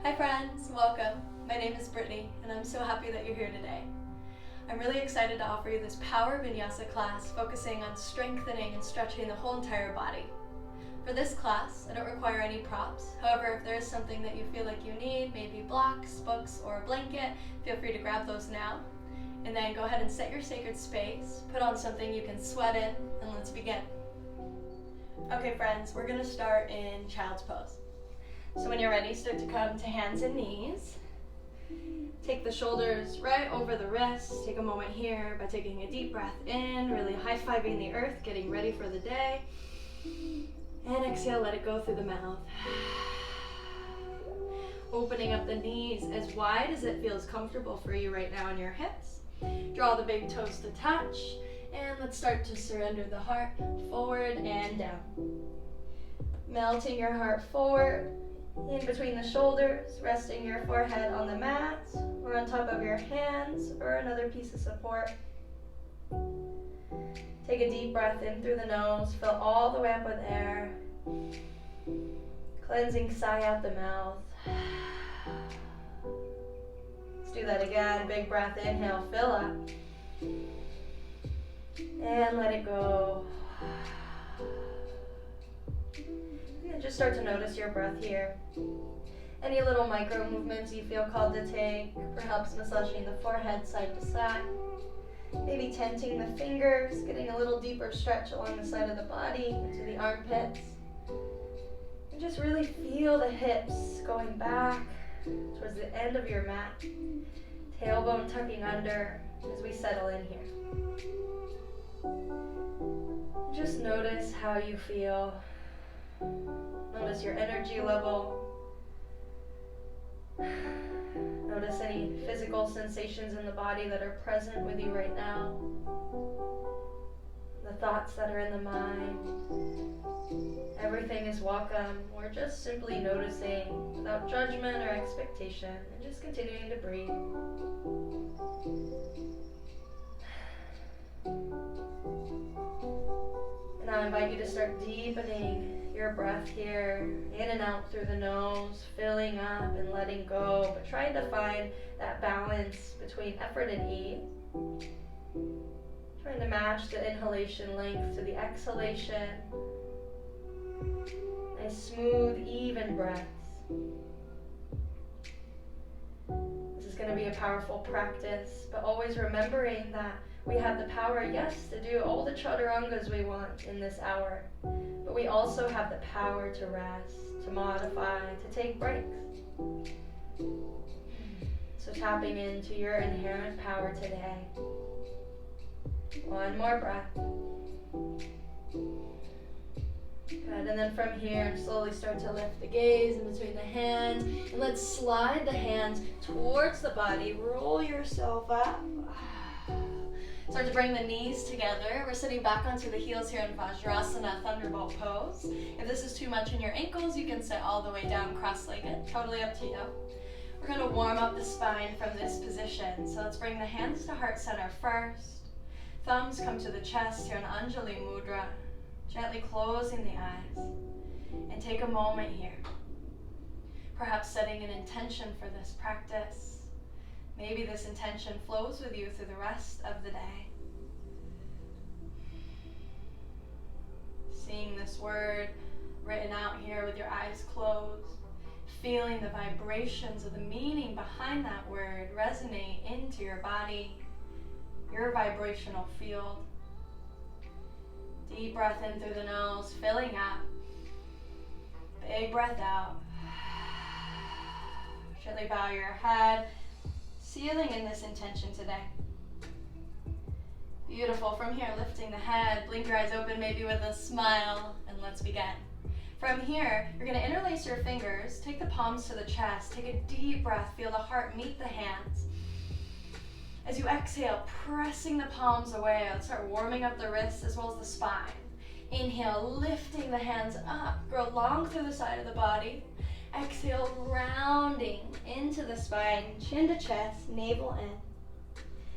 Hi friends, welcome. My name is Brittany and I'm so happy that you're here today. I'm really excited to offer you this Power Vinyasa class focusing on strengthening and stretching the whole entire body. For this class, I don't require any props. However, if there is something that you feel like you need, maybe blocks, books, or a blanket, feel free to grab those now. And then go ahead and set your sacred space, put on something you can sweat in, and let's begin. Okay friends, we're gonna start in child's pose. So when you're ready, start to come to hands and knees. Take the shoulders right over the wrists. Take a moment here by taking a deep breath in, really high-fiving the earth, getting ready for the day. And exhale, let it go through the mouth. Opening up the knees as wide as it feels comfortable for you right now in your hips. Draw the big toes to touch. And let's start to surrender the heart forward and down. Melting your heart forward. In between the shoulders, resting your forehead on the mat or on top of your hands or another piece of support. Take a deep breath in through the nose, fill all the way up with air. Cleansing sigh out the mouth. Let's do that again. Big breath, inhale, fill up. And let it go. And just start to notice your breath here. Any little micro movements you feel called to take, perhaps massaging the forehead side to side. Maybe tenting the fingers, getting a little deeper stretch along the side of the body into the armpits. And just really feel the hips going back towards the end of your mat. Tailbone tucking under as we settle in here. Just notice how you feel. Notice your energy level. Notice any physical sensations in the body that are present with you right now. The thoughts that are in the mind. Everything is welcome. We're just simply noticing without judgment or expectation and just continuing to breathe. And I invite you to start deepening your breath here, in and out through the nose, filling up and letting go, but trying to find that balance between effort and ease. Trying to match the inhalation length to the exhalation. Nice, smooth, even breaths. This is going to be a powerful practice, but always remembering that we have the power, yes, to do all the chaturangas we want in this hour, but we also have the power to rest, to modify, to take breaks. So tapping into your inherent power today. One more breath. Good, and then from here, slowly start to lift the gaze in between the hands, and let's slide the hands towards the body, roll yourself up. Start to bring the knees together. We're sitting back onto the heels here in Vajrasana, Thunderbolt pose. If this is too much in your ankles, you can sit all the way down cross-legged. Totally up to you. We're going to warm up the spine from this position. So let's bring the hands to heart center first. Thumbs come to the chest here in Anjali Mudra. Gently closing the eyes. And take a moment here. Perhaps setting an intention for this practice. Maybe this intention flows with you through the rest of the day. Seeing this word written out here with your eyes closed. Feeling the vibrations of the meaning behind that word resonate into your body, your vibrational field. Deep breath in through the nose, filling up. Big breath out. Gently bow your head. Sealing in this intention today. Beautiful. From here, lifting the head, blink your eyes open maybe with a smile, and let's begin. From here, you're going to interlace your fingers, take the palms to the chest, take a deep breath, feel the heart meet the hands. As you exhale, pressing the palms away, let's start warming up the wrists as well as the spine. Inhale, lifting the hands up, grow long through the side of the body. Exhale, rounding into the spine, chin to chest, navel in.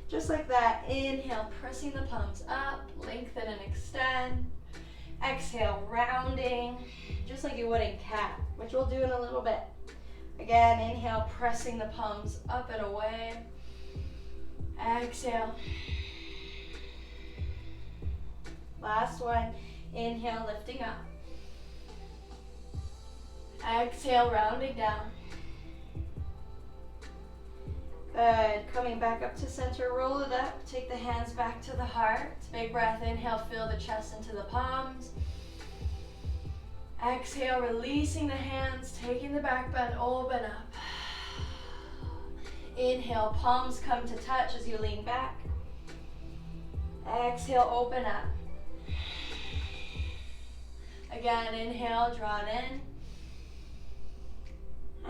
Just like that, inhale, pressing the palms up, lengthen and extend. Exhale, rounding, just like you would in cat, which we'll do in a little bit. Again, inhale, pressing the palms up and away. Exhale. Last one. Inhale, lifting up. Exhale, rounding down. Good. Coming back up to center, roll it up. Take the hands back to the heart. Big breath, inhale, fill the chest into the palms. Exhale, releasing the hands, taking the back bend, open up. Inhale, palms come to touch as you lean back. Exhale, open up. Again, inhale, draw it in.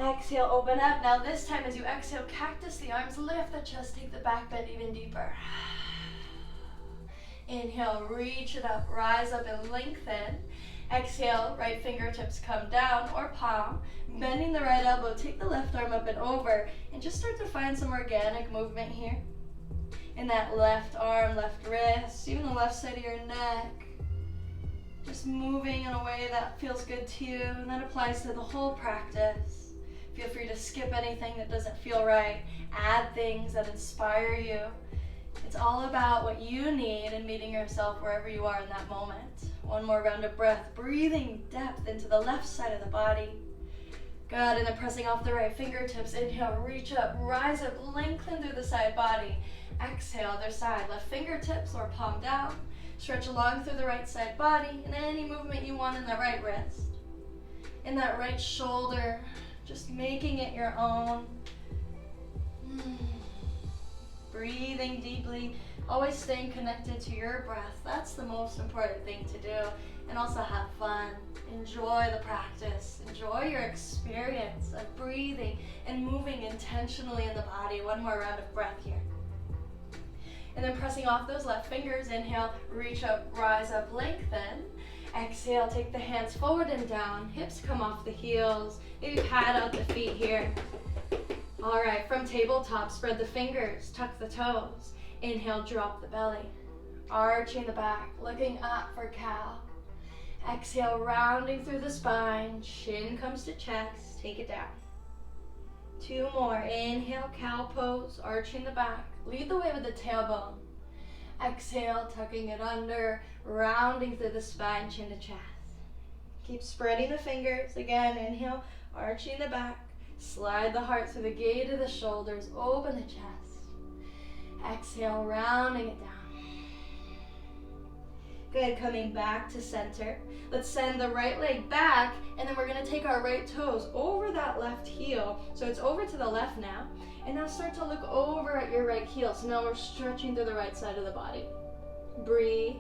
Exhale, open up. Now this time as you exhale, cactus the arms, lift the chest, take the back bend even deeper. Inhale, reach it up, rise up and lengthen. Exhale, right fingertips come down or palm. Bending the right elbow, take the left arm up and over and just start to find some organic movement here. In that left arm, left wrist, even the left side of your neck. Just moving in a way that feels good to you, and that applies to the whole practice. Feel free to skip anything that doesn't feel right. Add things that inspire you. It's all about what you need and meeting yourself wherever you are in that moment. One more round of breath, breathing depth into the left side of the body. Good, and then pressing off the right fingertips. Inhale, reach up, rise up, lengthen through the side body. Exhale, other side, left fingertips or palm down. Stretch along through the right side body, and any movement you want in the right wrist. In that right shoulder, just making it your own. Breathing deeply, always staying connected to your breath. That's the most important thing to do. And also have fun. Enjoy the practice. Enjoy your experience of breathing and moving intentionally in the body. One more round of breath here. And then pressing off those left fingers, inhale, reach up, rise up, lengthen. Exhale, take the hands forward and down. Hips come off the heels. Maybe pad out the feet here. All right, from tabletop, spread the fingers, tuck the toes. Inhale, drop the belly. Arching the back, looking up for cow. Exhale, rounding through the spine. Chin comes to chest, take it down. Two more. Inhale, cow pose, arching the back. Lead the way with the tailbone. Exhale, tucking it under, rounding through the spine, chin to chest. Keep spreading the fingers. Again, inhale, arching the back. Slide the heart through the gate of the shoulders, open the chest. Exhale, rounding it down. Good, coming back to center. Let's send the right leg back, and then we're gonna take our right toes over that left heel. So it's over to the left now. And now start to look over at your right heel. So now we're stretching through the right side of the body. Breathe.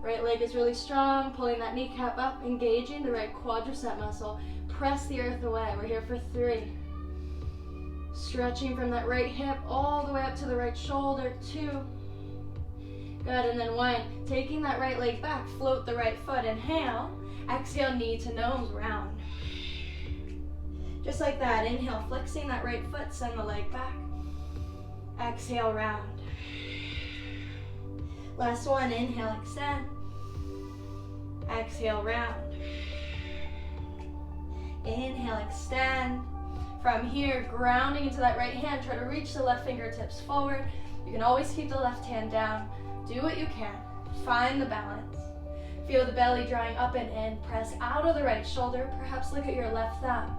Right leg is really strong, pulling that kneecap up, engaging the right quadricep muscle. Press the earth away. We're here for 3. Stretching from that right hip all the way up to the right shoulder. 2. Good, and then 1. Taking that right leg back, float the right foot. Inhale. Exhale, knee to nose, round. Just like that. Inhale, flexing that right foot, send the leg back. Exhale, round. Last one. Inhale, extend. Exhale, round. Inhale, extend. From here, grounding into that right hand, try to reach the left fingertips forward. You can always keep the left hand down. Do what you can. Find the balance. Feel the belly drawing up and in. Press out of the right shoulder. Perhaps look at your left thumb.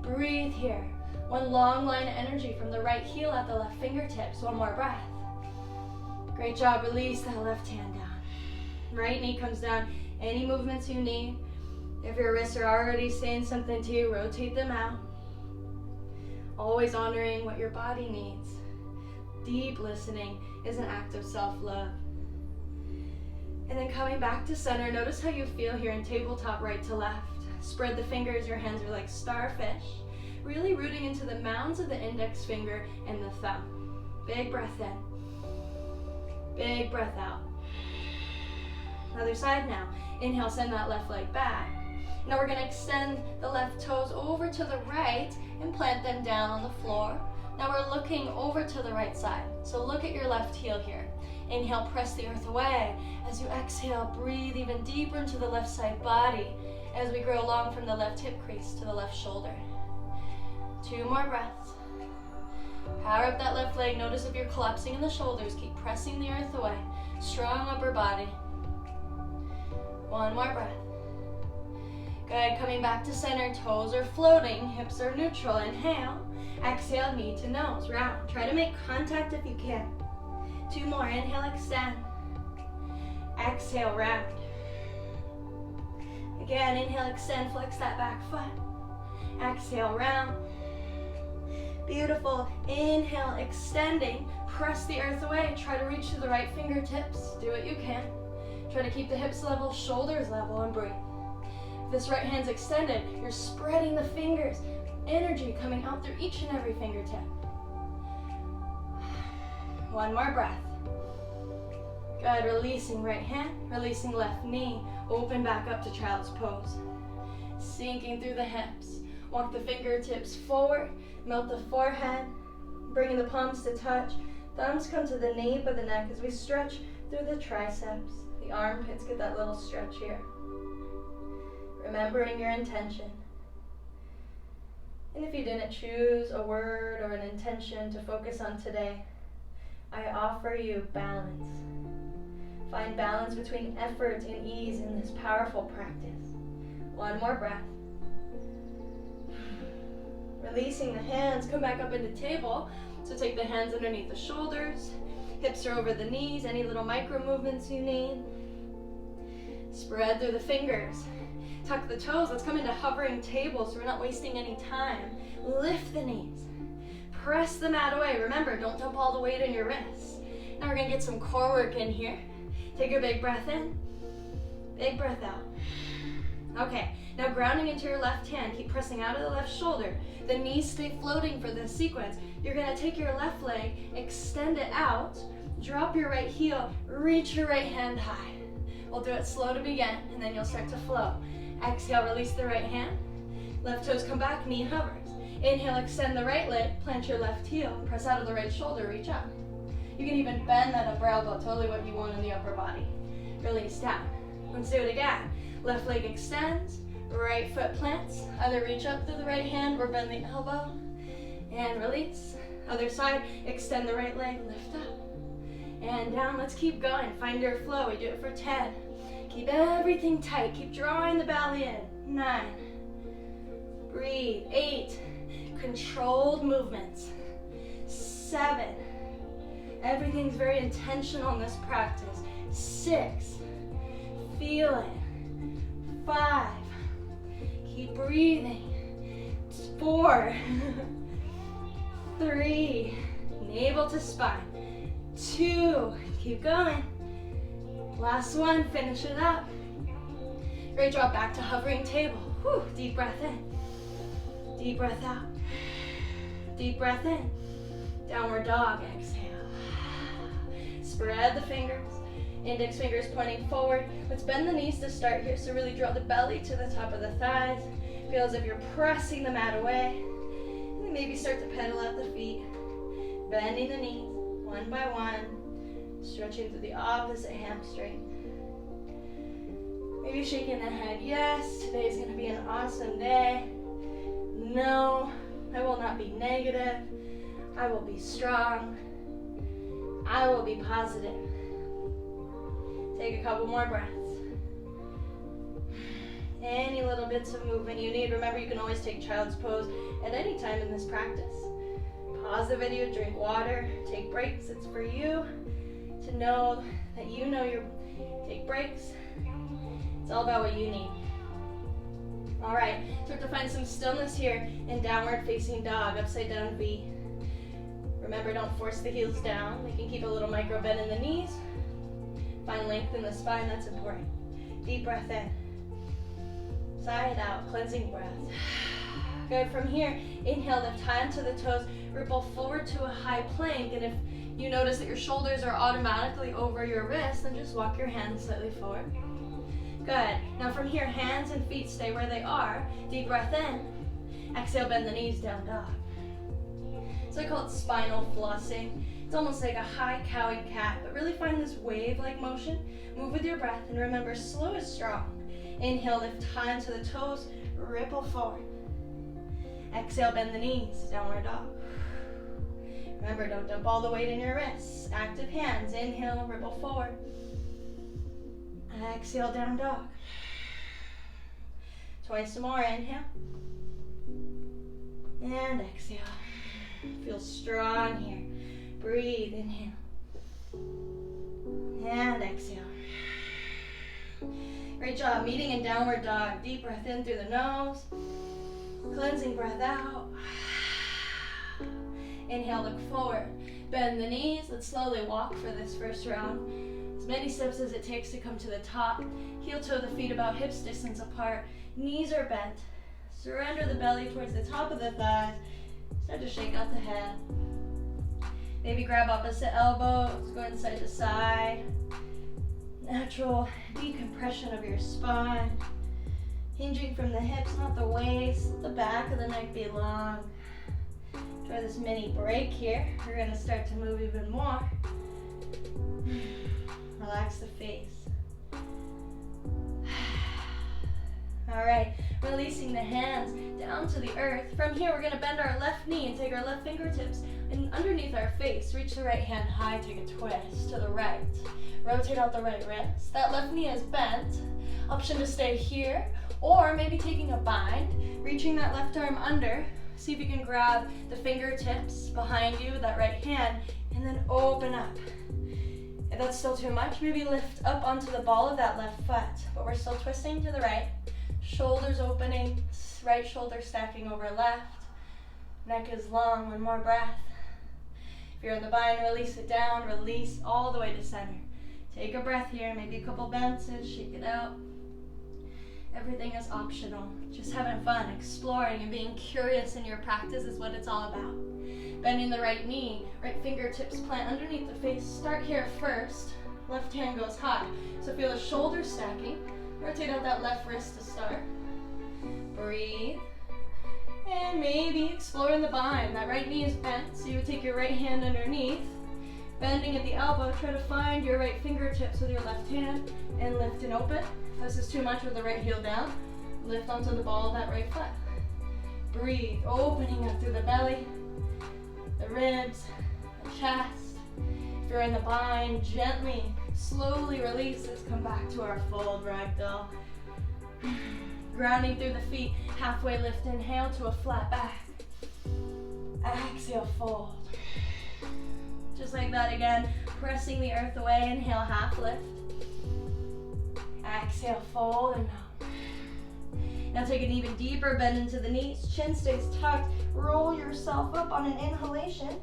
Breathe here. One long line of energy from the right heel at the left fingertips. One more breath. Great job. Release that left hand down. Right knee comes down. Any movements you need. If your wrists are already saying something to you, rotate them out. Always honoring what your body needs. Deep listening is an act of self-love. And then coming back to center, notice how you feel here in tabletop, right to left. Spread the fingers, your hands are like starfish. Really rooting into the mounds of the index finger and the thumb. Big breath in. Big breath out. Other side now. Inhale, send that left leg back. Now we're going to extend the left toes over to the right and plant them down on the floor. Now we're looking over to the right side. So look at your left heel here. Inhale, press the earth away. As you exhale, breathe even deeper into the left side body as we grow along from the left hip crease to the left shoulder. 2 more breaths. Power up that left leg. Notice if you're collapsing in the shoulders. Keep pressing the earth away. Strong upper body. 1 more breath. Good, coming back to center. Toes are floating, hips are neutral. Inhale. Exhale, knee to nose, round. Try to make contact if you can. 2 more, inhale, extend. Exhale, round. Again, inhale, extend, flex that back foot. Exhale, round. Beautiful. Inhale, extending. Press the earth away. Try to reach to the right fingertips. Do what you can. Try to keep the hips level, shoulders level, and breathe. If this right hand's extended, you're spreading the fingers. Energy coming out through each and every fingertip. 1 more breath. Good, releasing right hand, releasing left knee. Open back up to child's pose. Sinking through the hips. Walk the fingertips forward, melt the forehead, bringing the palms to touch. Thumbs come to the nape of the neck as we stretch through the triceps. The armpits get that little stretch here. Remembering your intention. And if you didn't choose a word or an intention to focus on today, I offer you balance. Find balance between effort and ease in this powerful practice. 1 more breath. Releasing the hands, come back up into table. So take the hands underneath the shoulders, hips are over the knees, any little micro movements you need. Spread through the fingers. Tuck the toes. Let's come into hovering table so we're not wasting any time. Lift the knees. Press the mat away. Remember, don't dump all the weight in your wrists. Now we're going to get some core work in here. Take a big breath in. Big breath out. Okay, now grounding into your left hand. Keep pressing out of the left shoulder. The knees stay floating for this sequence. You're going to take your left leg, extend it out, drop your right heel, reach your right hand high. We'll do it slow to begin, and then you'll start to flow. Exhale, release the right hand. Left toes come back, knee hovers. Inhale, extend the right leg, plant your left heel, press out of the right shoulder, reach up. You can even bend that upper elbow, totally what you want in the upper body. Release down. Let's do it again. Left leg extends, right foot plants. Either reach up through the right hand or bend the elbow. And release. Other side, extend the right leg, lift up. And down, let's keep going. Find your flow, we do it for 10. Keep everything tight, keep drawing the belly in. 9. Breathe. 8. Controlled movements. 7. Everything's very intentional in this practice. 6. Feel it. 5. Keep breathing. 4. 3. Navel to spine. 2. Keep going. Last one. Finish it up. Great job. Back to hovering table. Whew. Deep breath in. Deep breath out. Deep breath in. Downward dog. Exhale. Spread the fingers. Index fingers pointing forward. Let's bend the knees to start here. So really draw the belly to the top of the thighs. Feel as if you're pressing the mat away. And then maybe start to pedal out the feet. Bending the knees one by one. Stretching through the opposite hamstring. Maybe shaking the head. Yes, today's going to be an awesome day. No, I will not be negative. I will be strong. I will be positive. Take a couple more breaths. Any little bits of movement you need. Remember, you can always take child's pose at any time in this practice. Pause the video, drink water, take breaks. It's for you to know that you know you take breaks. It's all about what you need. All right, start to find some stillness here in downward facing dog, upside down V. Remember, don't force the heels down. We can keep a little micro bend in the knees. Find length in the spine, that's important. Deep breath in. Side out, cleansing breath. Good, from here, inhale, lift high onto the toes, ripple forward to a high plank, and if you notice that your shoulders are automatically over your wrists, then just walk your hands slightly forward. Good, now from here, hands and feet stay where they are. Deep breath in. Exhale, bend the knees, down dog. So I call it spinal flossing. It's almost like a high cowing cat, but really find this wave-like motion. Move with your breath, and remember, slow is strong. Inhale, lift high onto the toes, ripple forward. Exhale, bend the knees, downward dog. Remember, don't dump all the weight in your wrists. Active hands, inhale, ripple forward. Exhale, down dog. Twice more, inhale. And exhale. Feel strong here. Breathe, inhale. And exhale. Great job, meeting in downward dog. Deep breath in through the nose. Cleansing breath out. Inhale, look forward. Bend the knees. Let's slowly walk for this first round. As many steps as it takes to come to the top. Heel toe the feet about hips distance apart. Knees are bent. Surrender the belly towards the top of the thighs. Start to shake out the head. Maybe grab opposite elbows. Go inside to side. Natural decompression of your spine. Hinging from the hips, not the waist. Let the back of the neck be long. Try this mini break here. We're going to start to move even more. Relax the face. All right, releasing the hands down to the earth. From here, we're going to bend our left knee and take our left fingertips and underneath our face. Reach the right hand high, take a twist to the right. Rotate out the right wrist. That left knee is bent. Option to stay here, or maybe taking a bind, reaching that left arm under. See if you can grab the fingertips behind you with that right hand, and then open up. If that's still too much, maybe lift up onto the ball of that left foot, but we're still twisting to the right. Shoulders opening, right shoulder stacking over left. Neck is long, one more breath. If you're in the bind, release it down, release all the way to center. Take a breath here, maybe a couple bounces, shake it out. Everything is optional. Just having fun, exploring, and being curious in your practice is what it's all about. Bending the right knee, right fingertips plant underneath the face. Start here first. Left hand goes high. So feel the shoulders stacking. Rotate out that left wrist to start. Breathe. And maybe explore in the bind. That right knee is bent, so you would take your right hand underneath. Bending at the elbow, try to find your right fingertips with your left hand and lift and open. If this is too much, with the right heel down, lift onto the ball of that right foot. Breathe, opening up through the belly, the ribs, the chest. If you're in the bind, gently, slowly release this. Come back to our fold ragdoll. Grounding through the feet, halfway lift, inhale to a flat back. Exhale, fold. Just like that again, pressing the earth away, inhale, half lift. Exhale, fold, and down. Now take an even deeper bend into the knees, chin stays tucked, roll yourself up on an inhalation,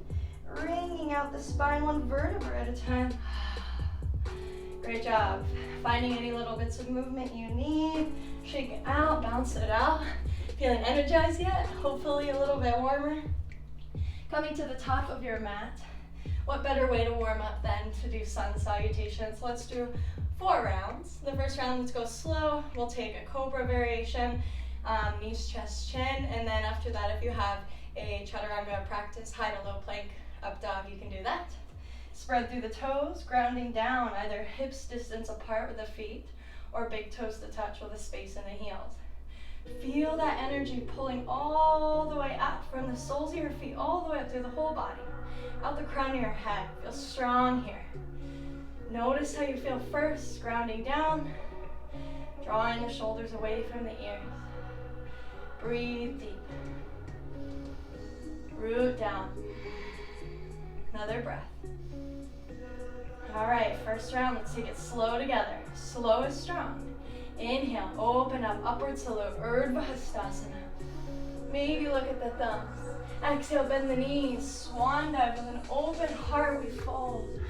wringing out the spine one vertebra at a time. Great job. Finding any little bits of movement you need, shake it out, bounce it out. Feeling energized yet? Hopefully a little bit warmer. Coming to the top of your mat. What better way to warm up than to do sun salutations? Let's do 4 rounds. The first round, let's go slow. We'll take a cobra variation, knees, chest, chin, and then after that, if you have a chaturanga practice, high to low plank, up dog, you can do that. Spread through the toes, grounding down, either hips distance apart with the feet, or big toes to touch with a space in the heels. Feel that energy pulling all the way up from the soles of your feet, all the way up through the whole body, out the crown of your head. Feel strong here. Notice how you feel first, grounding down, drawing the shoulders away from the ears. Breathe deep. Root down. Another breath. All right, first round, let's take it slow together. Slow is strong. Inhale, open up, upward salute, Urdhva Hastasana. Maybe look at the thumbs. Exhale, bend the knees, swan dive with an open heart, we fold.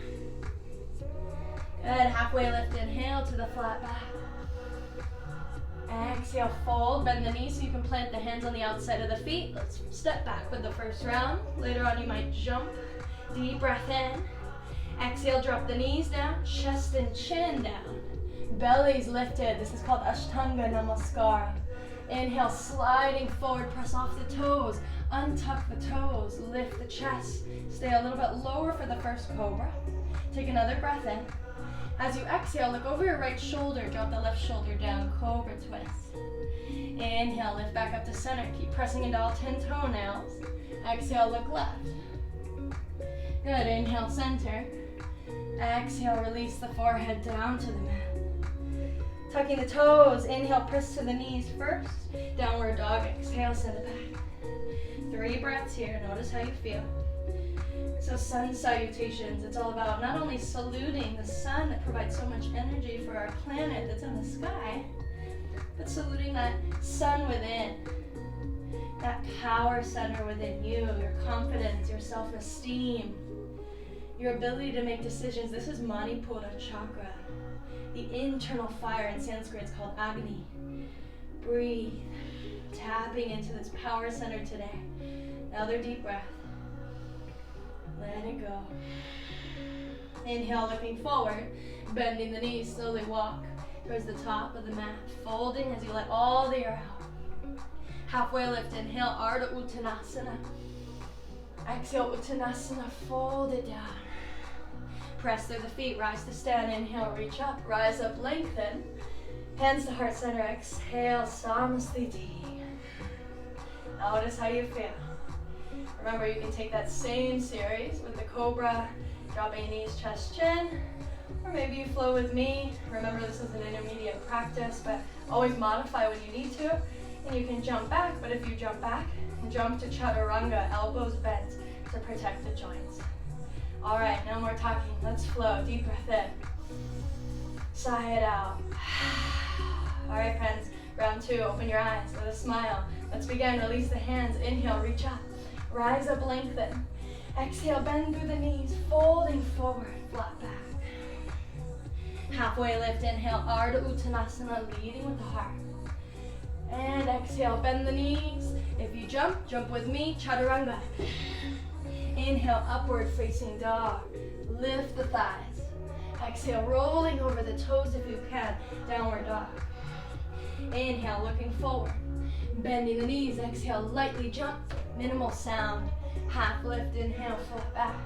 Good, halfway lift, inhale to the flat back. Exhale, fold, bend the knees so you can plant the hands on the outside of the feet. Let's step back with the first round. Later on you might jump. Deep breath in. Exhale, drop the knees down, chest and chin down. Belly's lifted. This is called Ashtanga Namaskara. Inhale, sliding forward, press off the toes. Untuck the toes, lift the chest. Stay a little bit lower for the first cobra. Take another breath in. As you exhale, look over your right shoulder, drop the left shoulder down, cobra twist. Inhale, lift back up to center. Keep pressing into all 10 toenails. Exhale, look left. Good, inhale, center. Exhale, release the forehead down to the mat. Tucking the toes, inhale, press to the knees first. Downward dog, exhale, send it back. 3 breaths here, notice how you feel. So sun salutations, it's all about not only saluting the sun that provides so much energy for our planet that's in the sky, but saluting that sun within, that power center within you, your confidence, your self-esteem, your ability to make decisions. This is Manipura chakra, the internal fire. In Sanskrit it's called Agni. Breathe, tapping into this power center today. Another deep breath. Let it go. Inhale, looking forward, bending the knees, slowly walk towards the top of the mat, folding as you let all the air out. Halfway lift, inhale, Ardha Uttanasana. Exhale, Uttanasana, fold it down. Press through the feet, rise to stand, inhale, reach up, rise up, lengthen. Hands to heart center, exhale, Samasthiti. Notice how you feel. Remember, you can take that same series with the cobra, dropping knees, chest, chin, or maybe you flow with me. Remember, this is an intermediate practice, but always modify when you need to. And you can jump back, but if you jump back, jump to chaturanga, elbows bent to protect the joints. All right, no more talking. Let's flow. Deep breath in. Sigh it out. All right, friends, round 2, open your eyes with a smile. Let's begin. Release the hands. Inhale, reach up. Rise up, lengthen. Exhale, bend through the knees, folding forward, flat back. Halfway lift, inhale, Ardha Uttanasana, leading with the heart. And exhale, bend the knees. If you jump, jump with me, chaturanga. Inhale, upward facing dog. Lift the thighs. Exhale, rolling over the toes if you can, downward dog. Inhale, looking forward. Bending the knees, exhale, lightly jump, minimal sound. Half lift, inhale, flat back.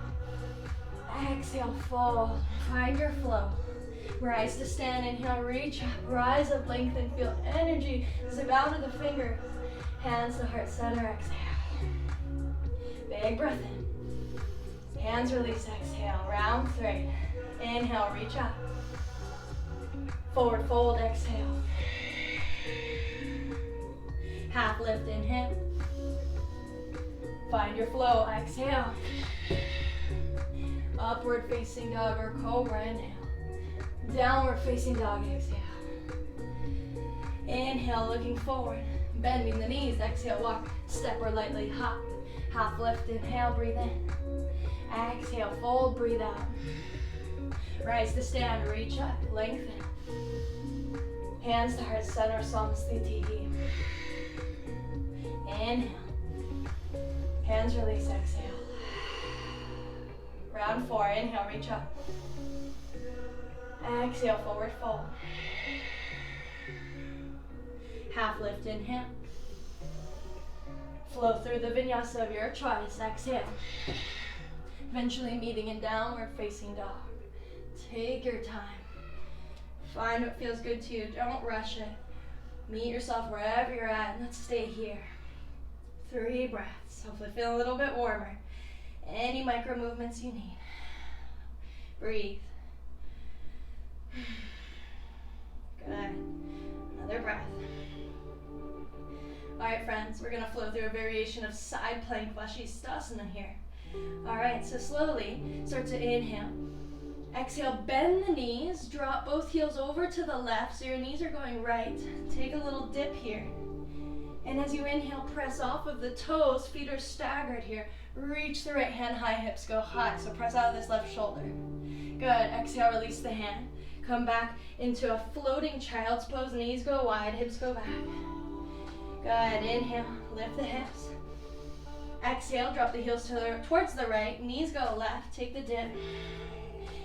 Exhale, fold, find your flow. Rise to stand, inhale, reach up, rise up, lengthen, feel energy, zip out of the fingers. Hands to heart center, exhale. Big breath in. Hands release, exhale, round 3. Inhale, reach up. Forward fold, exhale. Half lift, inhale. Find your flow, exhale. Upward facing dog or cobra, inhale. Downward facing dog, exhale. Inhale, looking forward. Bending the knees, exhale, walk, step or lightly hop. Half lift, inhale, breathe in. Exhale, fold, breathe out. Rise to stand, reach up, lengthen. Hands to heart center, Samasthiti. Inhale. Hands release, exhale. Round 4, inhale, reach up. Exhale, forward fold. Half lift, inhale. Flow through the vinyasa of your choice, exhale. Eventually meeting in downward facing dog. Take your time. Find what feels good to you, don't rush it. Meet yourself wherever you're at, and let's stay here. 3 breaths, hopefully feel a little bit warmer. Any micro movements you need. Breathe. Good. Another breath. All right, friends, we're gonna flow through a variation of side plank Vashisthasana here. All right, so slowly start to inhale. Exhale, bend the knees, drop both heels over to the left so your knees are going right. Take a little dip here. And as you inhale, press off of the toes, feet are staggered here. Reach the right hand high, hips go high, so press out of this left shoulder. Good, exhale, release the hand. Come back into a floating child's pose, knees go wide, hips go back. Good, inhale, lift the hips. Exhale, drop the heels towards the right, knees go left, take the dip.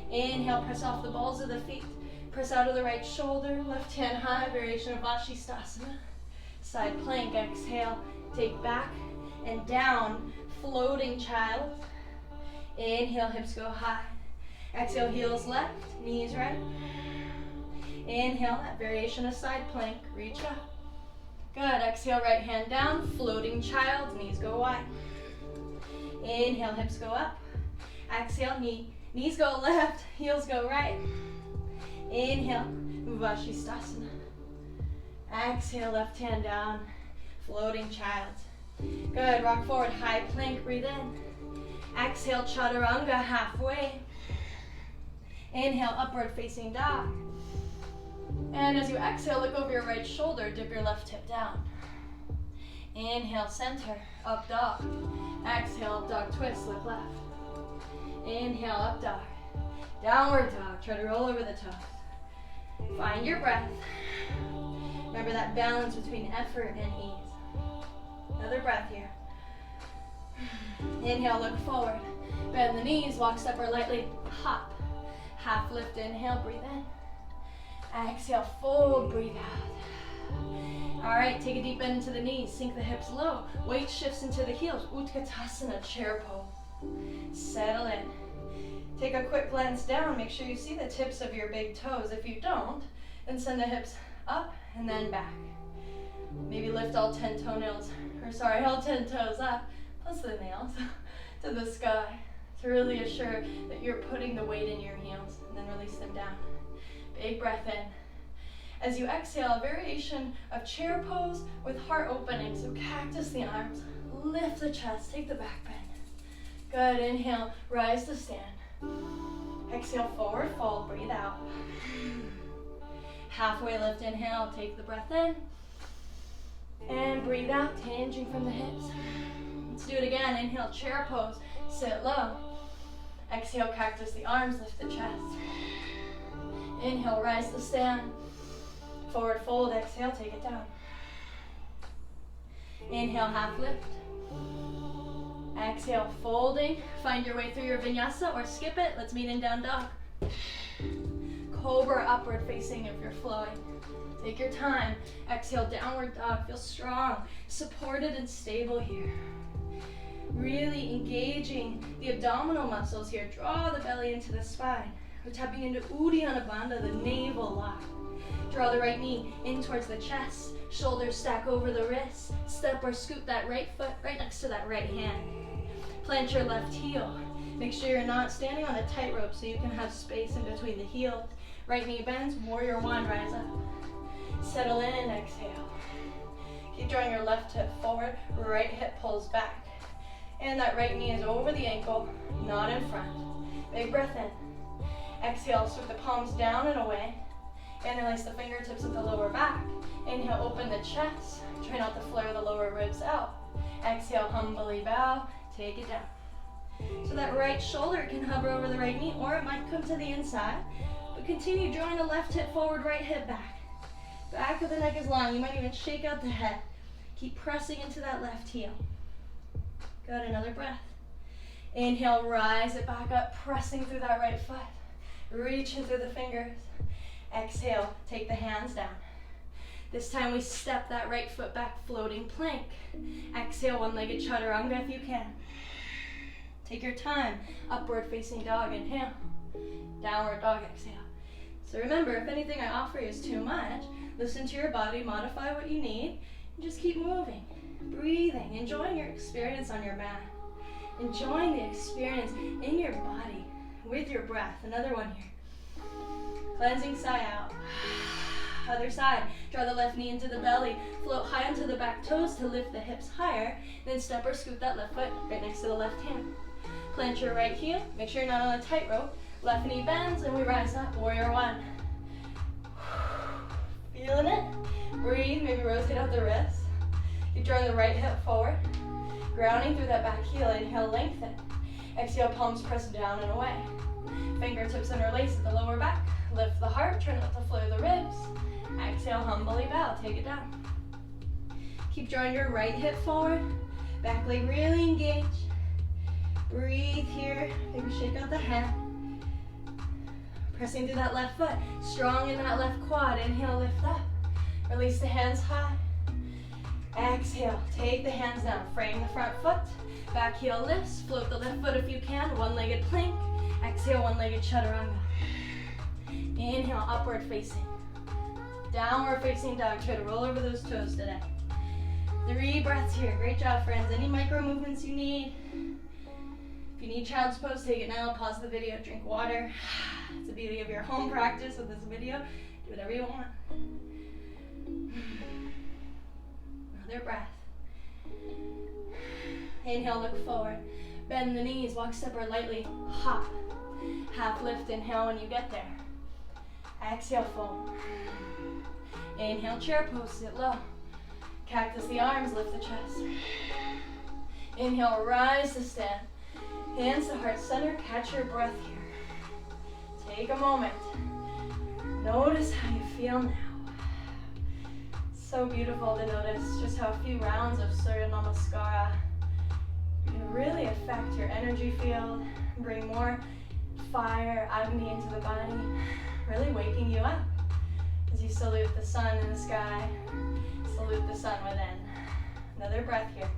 Inhale, press off the balls of the feet. Press out of the right shoulder, left hand high, variation of Vashisthasana. Side plank, exhale, take back and down, floating child. Inhale, hips go high. Exhale, heels left, knees right. Inhale, that variation of side plank, reach up. Good, exhale, right hand down, floating child, knees go wide. Inhale, hips go up. Exhale, knees go left, heels go right. Inhale, Uvashisthasana. Exhale, left hand down, floating child. Good, rock forward, high plank, breathe in. Exhale, chaturanga, halfway. Inhale, upward facing dog. And as you exhale, look over your right shoulder, dip your left hip down. Inhale, center, up dog. Exhale, up dog twist, look left. Inhale, up dog. Downward dog, try to roll over the toes. Find your breath. Remember that balance between effort and ease. Another breath here. Inhale, look forward. Bend the knees, walk, step, or lightly hop. Half lift, inhale, breathe in. Exhale, fold, breathe out. All right, take a deep bend into the knees, sink the hips low. Weight shifts into the heels, Utkatasana, chair pose. Settle in. Take a quick glance down, make sure you see the tips of your big toes. If you don't, then send the hips up and then back. Maybe lift all 10 toes up, plus the nails, to the sky to really assure that you're putting the weight in your heels, and then release them down. Big breath in. As you exhale, a variation of chair pose with heart opening. So cactus the arms, lift the chest, take the back bend. Good, inhale, rise to stand. Exhale, forward fold, breathe out. Halfway lift, inhale, take the breath in. And breathe out, tanging from the hips. Let's do it again. Inhale, chair pose, sit low. Exhale, cactus the arms, lift the chest. Inhale, rise to stand. Forward fold, exhale, take it down. Inhale, half lift. Exhale, folding. Find your way through your vinyasa or skip it. Let's meet in down dog. Cobra, upward facing if you're flowing. Take your time. Exhale, downward dog. Feel strong, supported and stable here. Really engaging the abdominal muscles here. Draw the belly into the spine. We're tapping into Uddiyana Bandha, the navel lock. Draw the right knee in towards the chest. Shoulders stack over the wrists. Step or scoot that right foot right next to that right hand. Plant your left heel. Make sure you're not standing on a tightrope so you can have space in between the heels. Right knee bends, warrior one, rise up. Settle in, exhale. Keep drawing your left hip forward, right hip pulls back. And that right knee is over the ankle, not in front. Big breath in. Exhale, sweep the palms down and away. Interlace the fingertips at the lower back. Inhale, open the chest. Try not to flare the lower ribs out. Exhale, humbly bow, take it down. So that right shoulder can hover over the right knee, or it might come to the inside. But continue drawing the left hip forward, right hip back. Back of the neck is long. You might even shake out the head. Keep pressing into that left heel. Good, another breath. Inhale, rise it back up, pressing through that right foot. Reaching through the fingers. Exhale, take the hands down. This time we step that right foot back, floating plank. Exhale, one-legged chaturanga if you can. Take your time. Upward facing dog, inhale. Downward dog, exhale. So remember, if anything I offer you is too much, listen to your body, modify what you need, and just keep moving, breathing, enjoying your experience on your mat. Enjoying the experience in your body with your breath. Another one here. Cleansing sigh out. Other side. Draw the left knee into the belly. Float high onto the back toes to lift the hips higher. Then step or scoot that left foot right next to the left hand. Plant your right heel. Make sure you're not on a tightrope. Left knee bends and we rise up. Warrior one. Feeling it? Breathe. Maybe rotate out the wrists. Keep drawing the right hip forward. Grounding through that back heel. Inhale, lengthen. Exhale, palms press down and away. Fingertips interlace at the lower back. Lift the heart, try not to flare the ribs. Exhale, humbly bow, take it down. Keep drawing your right hip forward. Back leg really engaged. Breathe here, maybe shake out the head. Pressing through that left foot. Strong in that left quad. Inhale, lift up. Release the hands high. Exhale, take the hands down. Frame the front foot. Back heel lifts. Float the left foot if you can. One-legged plank. Exhale, one-legged chaturanga. Inhale, upward facing. Downward facing dog. Try to roll over those toes today. 3 breaths here. Great job, friends. Any micro movements you need. If you need child's pose, take it now. Pause the video, drink water. It's the beauty of your home practice with this video. Do whatever you want. Another breath. Inhale, look forward. Bend the knees, walk step or lightly. Hop. Half lift, inhale when you get there. Exhale, fold. Inhale, chair pose, sit low. Cactus the arms, lift the chest. Inhale, rise to stand. Hands to heart center, catch your breath here. Take a moment. Notice how you feel now. It's so beautiful to notice just how a few rounds of Surya Namaskara can really affect your energy field, bring more fire, Agni into the body, really waking you up as you salute the sun in the sky, salute the sun within. Another breath here.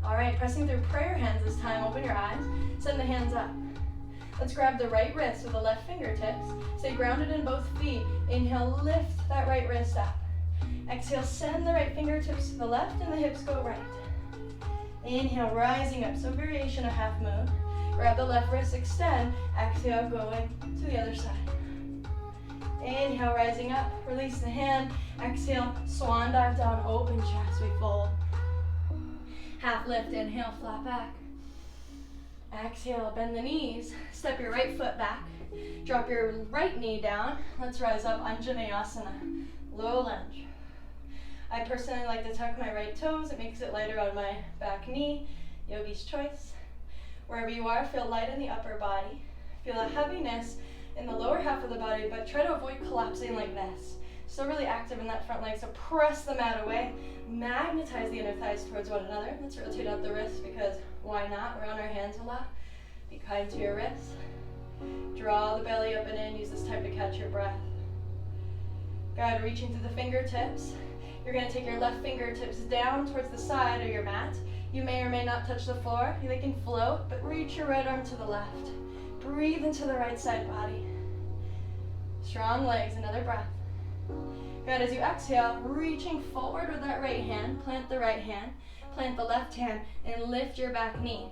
All right, pressing through prayer hands this time. Open your eyes, send the hands up. Let's grab the right wrist with the left fingertips. Stay grounded in both feet. Inhale, lift that right wrist up. Exhale, send the right fingertips to the left and the hips go right. Inhale, rising up, so variation of half moon. Grab the left wrist, extend. Exhale, going to the other side. Inhale, rising up, release the hand. Exhale, swan dive down, open chest, we fold. Half lift, inhale, flat back. Exhale, bend the knees, step your right foot back. Drop your right knee down. Let's rise up, Anjaneyasana, low lunge. I personally like to tuck my right toes. It makes it lighter on my back knee. Yogi's choice. Wherever you are, feel light in the upper body. Feel a heaviness in the lower half of the body, but try to avoid collapsing like this. Still really active in that front leg, so press the mat away. Magnetize the inner thighs towards one another. Let's rotate out the wrists because why not? We're on our hands a lot. Be kind to your wrists. Draw the belly up and in. Use this time to catch your breath. Good, reaching through the fingertips. You're going to take your left fingertips down towards the side of your mat. You may or may not touch the floor. They can float, but reach your right arm to the left. Breathe into the right side body. Strong legs, another breath. Good, as you exhale, reaching forward with that right hand, plant the right hand, plant the left hand, and lift your back knee.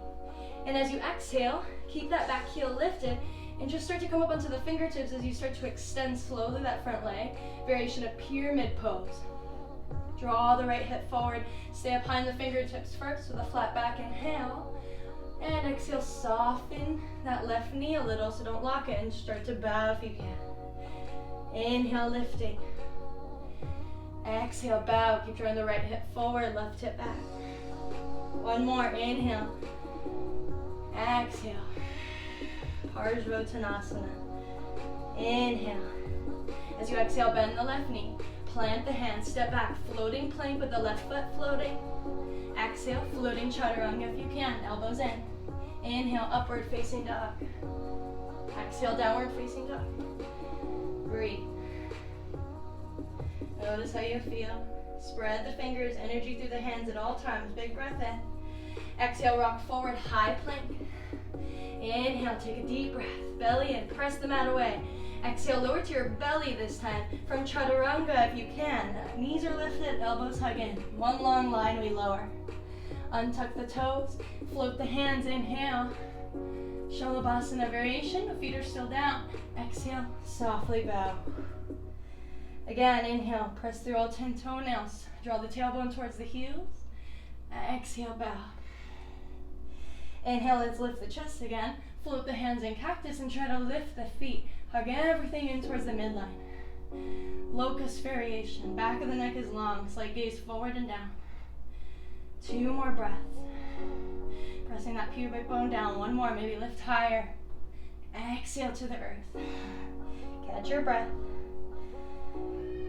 And as you exhale, keep that back heel lifted, and just start to come up onto the fingertips as you start to extend slowly that front leg. Variation of pyramid pose. Draw the right hip forward, stay up high in the fingertips first with a flat back inhale. And exhale, soften that left knee a little, so don't lock it, and start to bow if you can. Inhale, lifting. Exhale, bow. Keep drawing the right hip forward, left hip back. One more, inhale. Exhale. Parsvottanasana. Inhale. As you exhale, bend the left knee. Plant the hand, step back, floating plank with the left foot floating. Exhale, floating chaturanga if you can, elbows in. Inhale, upward facing dog. Exhale, downward facing dog. Breathe. Notice how you feel. Spread the fingers, energy through the hands at all times. Big breath in. Exhale, rock forward, high plank. Inhale, take a deep breath. Belly in, press the mat away. Exhale, lower to your belly this time. From chaturanga if you can. Knees are lifted, elbows hug in. One long line, we lower. Untuck the toes, float the hands, inhale. Shalabhasana variation, the feet are still down. Exhale, softly bow. Again, inhale, press through all 10 toenails. Draw the tailbone towards the heels. Exhale, bow. Inhale, let's lift the chest again. Float the hands in cactus and try to lift the feet. Hug everything in towards the midline. Locust variation. Back of the neck is long. Slight gaze forward and down. 2 more breaths. Pressing that pubic bone down. 1 more. Maybe lift higher. Exhale to the earth. Catch your breath.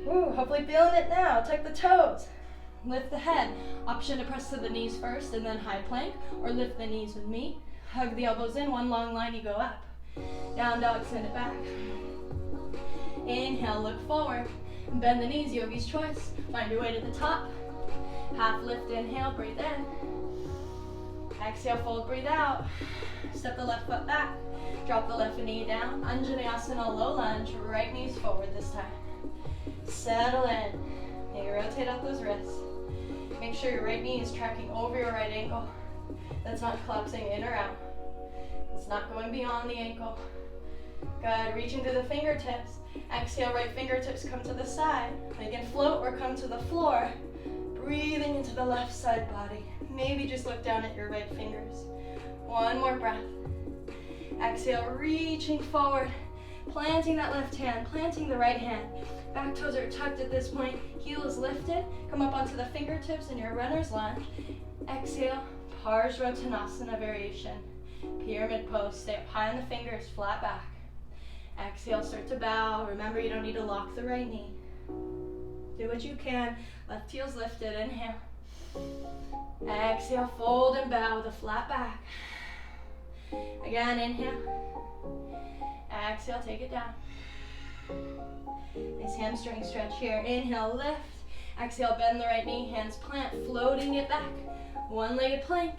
Ooh, hopefully feeling it now. Tuck the toes. Lift the head. Option to press to the knees first and then high plank, or lift the knees with me. Hug the elbows in. 1 long line, you go up. Down dog, send it back. Inhale, look forward. Bend the knees, yogi's choice. Find your way to the top. Half lift, inhale, breathe in. Exhale, fold, breathe out. Step the left foot back. Drop the left knee down. Anjaneyasana, low lunge. Right knees forward this time. Settle in. Maybe rotate out those wrists. Make sure your right knee is tracking over your right ankle. That's not collapsing in or out. It's not going beyond the ankle. Good, reaching through the fingertips. Exhale, right fingertips come to the side. They can float or come to the floor. Breathing into the left side body. Maybe just look down at your right fingers. One more breath. Exhale, reaching forward. Planting that left hand, planting the right hand. Back toes are tucked at this point. Heel is lifted. Come up onto the fingertips in your runner's lunge. Exhale, Parsvarottanasana variation. Pyramid pose. Stay up high on the fingers, flat back. Exhale, start to bow. Remember, you don't need to lock the right knee. Do what you can. Left heel's lifted. Inhale. Exhale, fold and bow with a flat back. Again, inhale. Exhale, take it down. Nice hamstring stretch here. Inhale, lift. Exhale, bend the right knee, hands plant, floating it back. One-legged plank.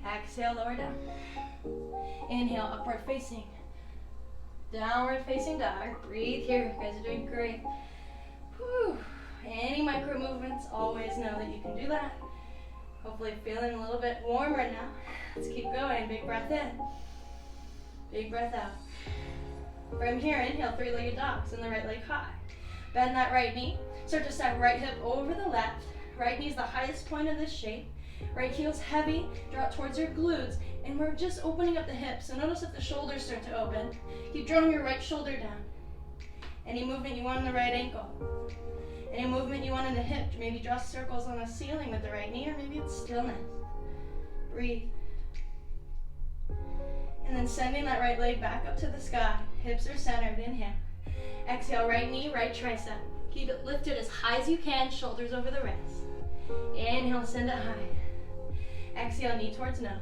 Exhale, lower down. Inhale, upward facing. Downward facing dog. Breathe here. You guys are doing great. Whew. Any micro movements, always know that you can do that. Hopefully feeling a little bit warmer now. Let's keep going. Big breath in. Big breath out. From here, inhale, three-legged dog. Send the right leg high. Bend that right knee. Start to step right hip over the left. Right knee is the highest point of this shape. Right heel's heavy. Draw it towards your glutes. And we're just opening up the hips. So notice if the shoulders start to open. Keep drawing your right shoulder down. Any movement you want in the right ankle. Any movement you want in the hip. Maybe draw circles on the ceiling with the right knee, or maybe it's stillness. Breathe. And then sending that right leg back up to the sky. Hips are centered. Inhale. Exhale, right knee, right tricep. Keep it lifted as high as you can, shoulders over the wrist. Inhale, send it high. Exhale, knee towards nose.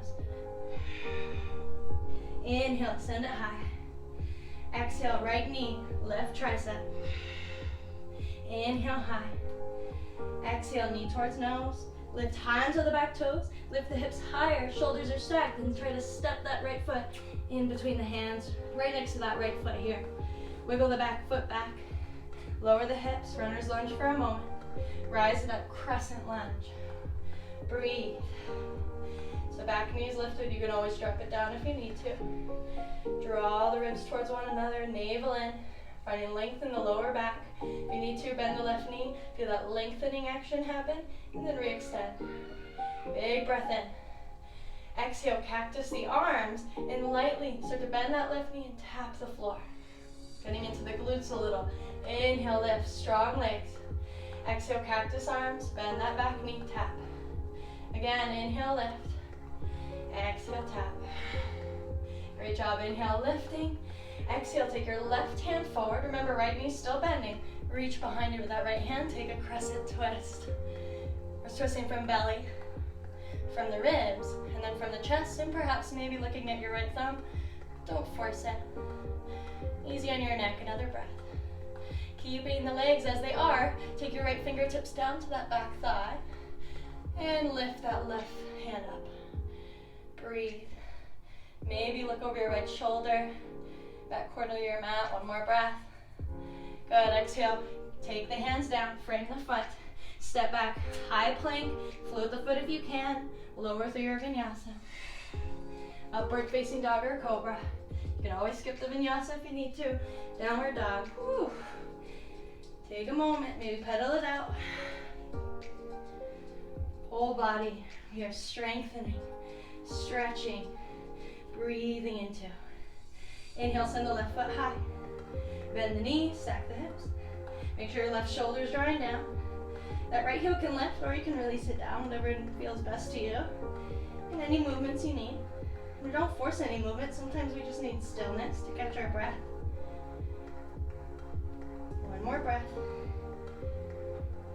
Inhale, send it high. Exhale, right knee, left tricep. Inhale, high. Exhale, knee towards nose. Lift high onto the back toes. Lift the hips higher, shoulders are stacked, and try to step that right foot in between the hands, right next to that right foot here. Wiggle the back foot back. Lower the hips, runner's lunge for a moment. Rise it up, crescent lunge. Breathe. So back knee is lifted. You can always drop it down if you need to. Draw the ribs towards one another, navel in. Finding length in the lower back. If you need to, bend the left knee. Feel that lengthening action happen, and then re-extend. Big breath in. Exhale, cactus the arms, and lightly start to bend that left knee and tap the floor. Getting into the glutes a little. Inhale, lift, strong legs. Exhale, cactus arms, bend that back knee, tap. Again, inhale, lift. Exhale, tap. Great job, inhale, lifting. Exhale, take your left hand forward. Remember, right knee still bending. Reach behind you with that right hand, take a crescent twist. We're twisting from belly, from the ribs, and then from the chest, and perhaps maybe looking at your right thumb. Don't force it. Easy on your neck, another breath. Keeping the legs as they are, take your right fingertips down to that back thigh, and lift that left hand up. Breathe. Maybe look over your right shoulder, back corner of your mat, one more breath. Good, exhale, take the hands down, frame the foot, step back, high plank, float the foot if you can, lower through your vinyasa. Upward facing dog or cobra. You can always skip the vinyasa if you need to. Downward dog. Whew. Take a moment, maybe pedal it out. Whole body, we are strengthening, stretching, breathing into. Inhale, send the left foot high. Bend the knees, stack the hips. Make sure your left shoulder is drawing down. That right heel can lift, or you can release it down, whatever feels best to you. And any movements you need. We don't force any movement. Sometimes we just need stillness to catch our breath. One more breath.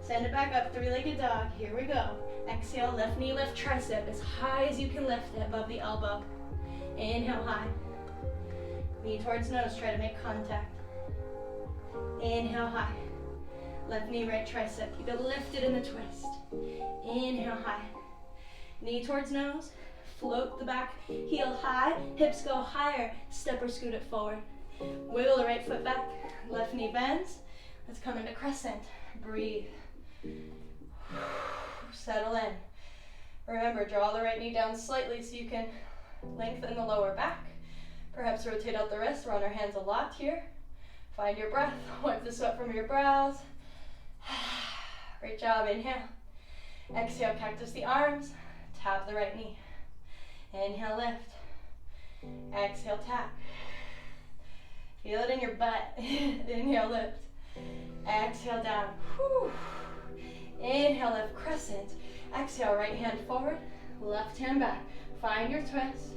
Send it back up, three-legged dog. Here we go. Exhale, left knee, left tricep as high as you can lift it above the elbow. Inhale, high. Knee towards nose, try to make contact. Inhale, high. Left knee, right tricep. Keep it lifted in the twist. Inhale, high. Knee towards nose. Float the back heel high. Hips go higher. Step or scoot it forward. Wiggle the right foot back. Left knee bends. Let's come into crescent. Breathe. Settle in. Remember, draw the right knee down slightly so you can lengthen the lower back. Perhaps rotate out the wrist. We're on our hands a lot here. Find your breath. Wipe the sweat from your brows. Great job. Inhale. Exhale, cactus the arms. Tap the right knee. Inhale, lift. Exhale, tap. Feel it in your butt. Inhale, lift. Exhale, down. Whew. Inhale, lift, crescent. Exhale, right hand forward, left hand back. Find your twist.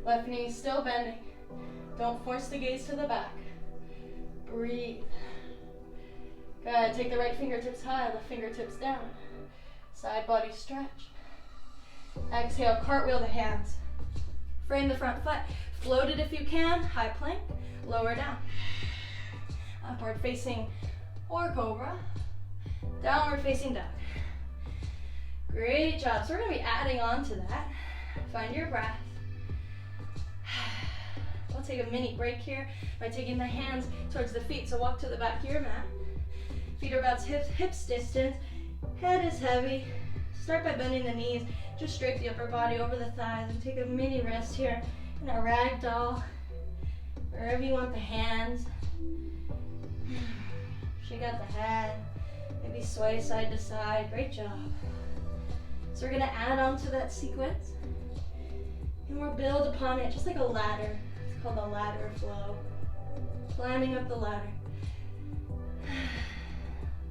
Left knee still bending. Don't force the gaze to the back. Breathe. Good. Take the right fingertips high, left fingertips down. Side body stretch. Exhale, cartwheel the hands. Frame the front foot. Float it if you can. High plank. Lower down. Upward facing or cobra. Downward facing dog. Great job. So we're going to be adding on to that. Find your breath. We'll take a mini break here by taking the hands towards the feet. So walk to the back of your mat. Feet are about hips distance. Head is heavy. Start by bending the knees. Just drape the upper body over the thighs and take a mini rest here in a rag doll. Wherever you want the hands. Shake out the head. Maybe sway side to side. Great job. So we're going to add on to that sequence. And we'll build upon it just like a ladder. It's called a ladder flow. Climbing up the ladder.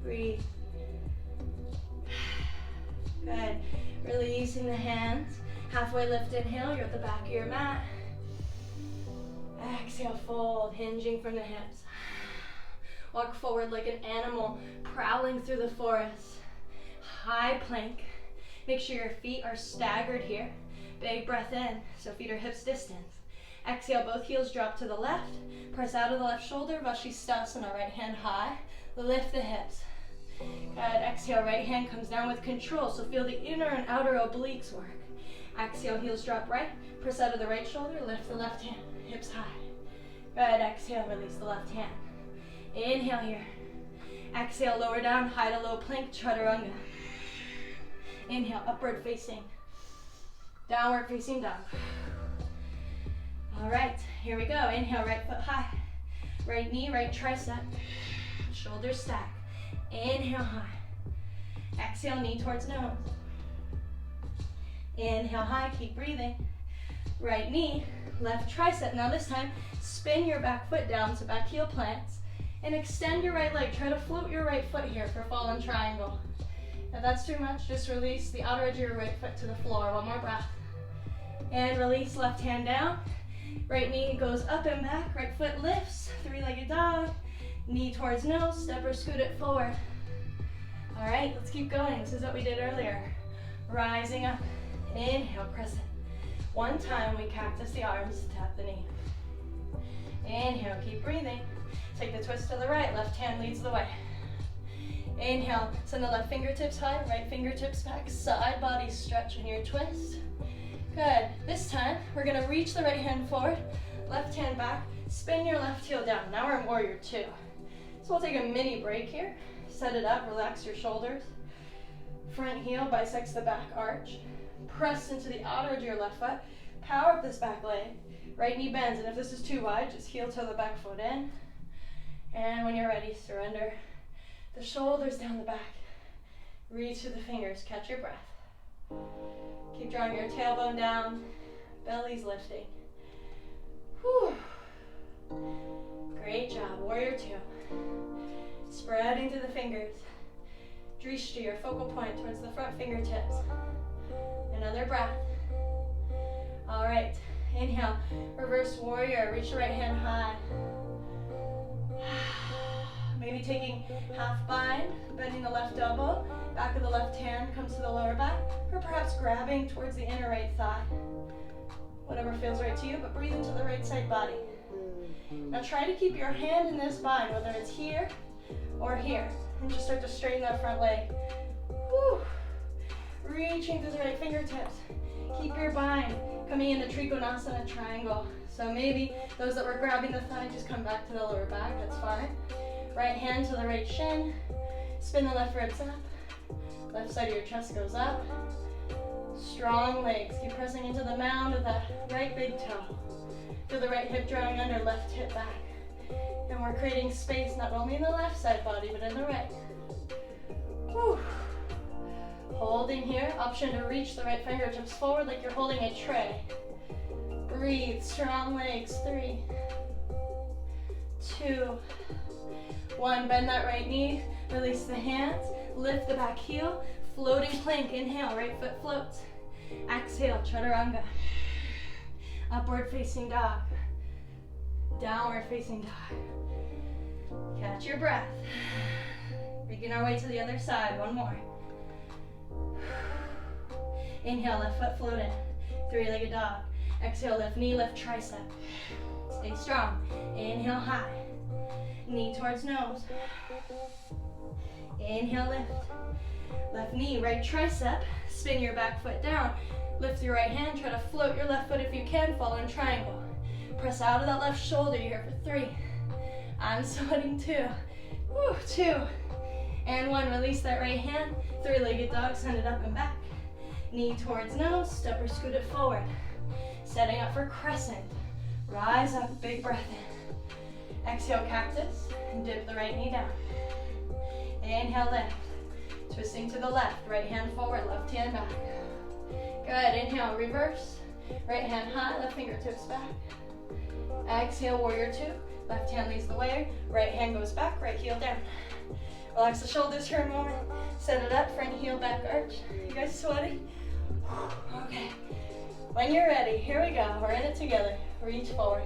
Breathe. Good. Releasing the hands. Halfway lift, inhale. You're at the back of your mat. Exhale, fold, hinging from the hips. Walk forward like an animal prowling through the forest. High plank. Make sure your feet are staggered here. Big breath in, so feet are hips distance. Exhale, both heels drop to the left. Press out of the left shoulder, Vashisthasana, right hand high. Lift the hips. Good. Exhale, right hand comes down with control, so feel the inner and outer obliques work. Exhale, heels drop right. Press out of the right shoulder, lift the left hand, hips high. Good. Exhale, release the left hand. Inhale here. Exhale, lower down, high to low plank, chaturanga. Inhale, upward facing. Downward facing dog. All right, here we go. Inhale, right foot high. Right knee, right tricep. Shoulders stack. Inhale, high. Exhale, knee towards nose. Inhale, high, keep breathing. Right knee, left tricep. Now this time, spin your back foot down to back heel plants. And extend your right leg. Try to float your right foot here for fallen triangle. If that's too much, just release the outer edge of your right foot to the floor. One more breath. And release, left hand down. Right knee goes up and back. Right foot lifts, three-legged dog. Knee towards nose, step or scoot it forward. All right, let's keep going. This is what we did earlier. Rising up, inhale, crescent. One time we cactus the arms, tap the knee. Inhale, keep breathing. Take the twist to the right, left hand leads the way. Inhale, send the left fingertips high, right fingertips back, side body stretch in your twist. Good. This time, we're gonna reach the right hand forward, left hand back, spin your left heel down. Now we're in warrior two. So we'll take a mini break here. Set it up, relax your shoulders. Front heel bisects the back arch. Press into the outer edge of your left foot. Power up this back leg. Right knee bends, and if this is too wide, just heel toe the back foot in. And when you're ready, surrender the shoulders down the back. Reach to the fingers, catch your breath. Keep drawing your tailbone down, belly's lifting. Whew. Great job, warrior two. Spreading through the fingers. Drishti, your focal point towards the front fingertips. Another breath. All right, inhale, reverse warrior, reach the right hand high. Maybe taking half bind, bending the left elbow, back of the left hand comes to the lower back, or perhaps grabbing towards the inner right thigh. Whatever feels right to you, but breathe into the right side body. Now try to keep your hand in this bind, whether it's here or here, and just start to straighten that front leg. Woo. Reaching through the right fingertips. Keep your bind coming into Trikonasana triangle. So maybe those that were grabbing the thigh just come back to the lower back, that's fine. Right hand to the right shin, spin the left ribs up, Left side of your chest goes up. Strong legs. Keep pressing into the mound of that right big toe. Feel the right hip drawing under, left hip back. And we're creating space not only in the left side body, but in the right. Whew. Holding here. Option to reach the right fingertips forward like you're holding a tray. Breathe. Strong legs. 3, 2, 1. Bend that right knee. Release the hands. Lift the back heel. Floating plank. Inhale. Right foot floats. Exhale. Chaturanga. Upward facing dog. Downward facing dog. Catch your breath. Making our way to the other side. One more. Inhale, left foot float in. Three-legged dog. Exhale, left knee, left tricep. Stay strong. Inhale, high. Knee towards nose. Inhale, lift. Left knee, right tricep. Spin your back foot down. Lift your right hand. Try to float your left foot if you can. Follow in triangle. Press out of that left shoulder. You're here for 3. I'm sweating 2. Woo, 2. And 1. Release that right hand. Three-legged dog. Send it up and back. Knee towards nose. Step or scoot it forward. Setting up for crescent. Rise up. Big breath in. Exhale, cactus. And dip the right knee down. Inhale, lift. Twisting to the left. Right hand forward. Left hand back. Good. Inhale, reverse. Right hand high. Left fingertips back. Exhale, warrior 2. Left hand leads the way. Right hand goes back. Right heel down. Relax the shoulders for a moment. Set it up. Front heel, back arch. You guys sweaty? Okay. When you're ready, here we go. We're in it together. Reach forward.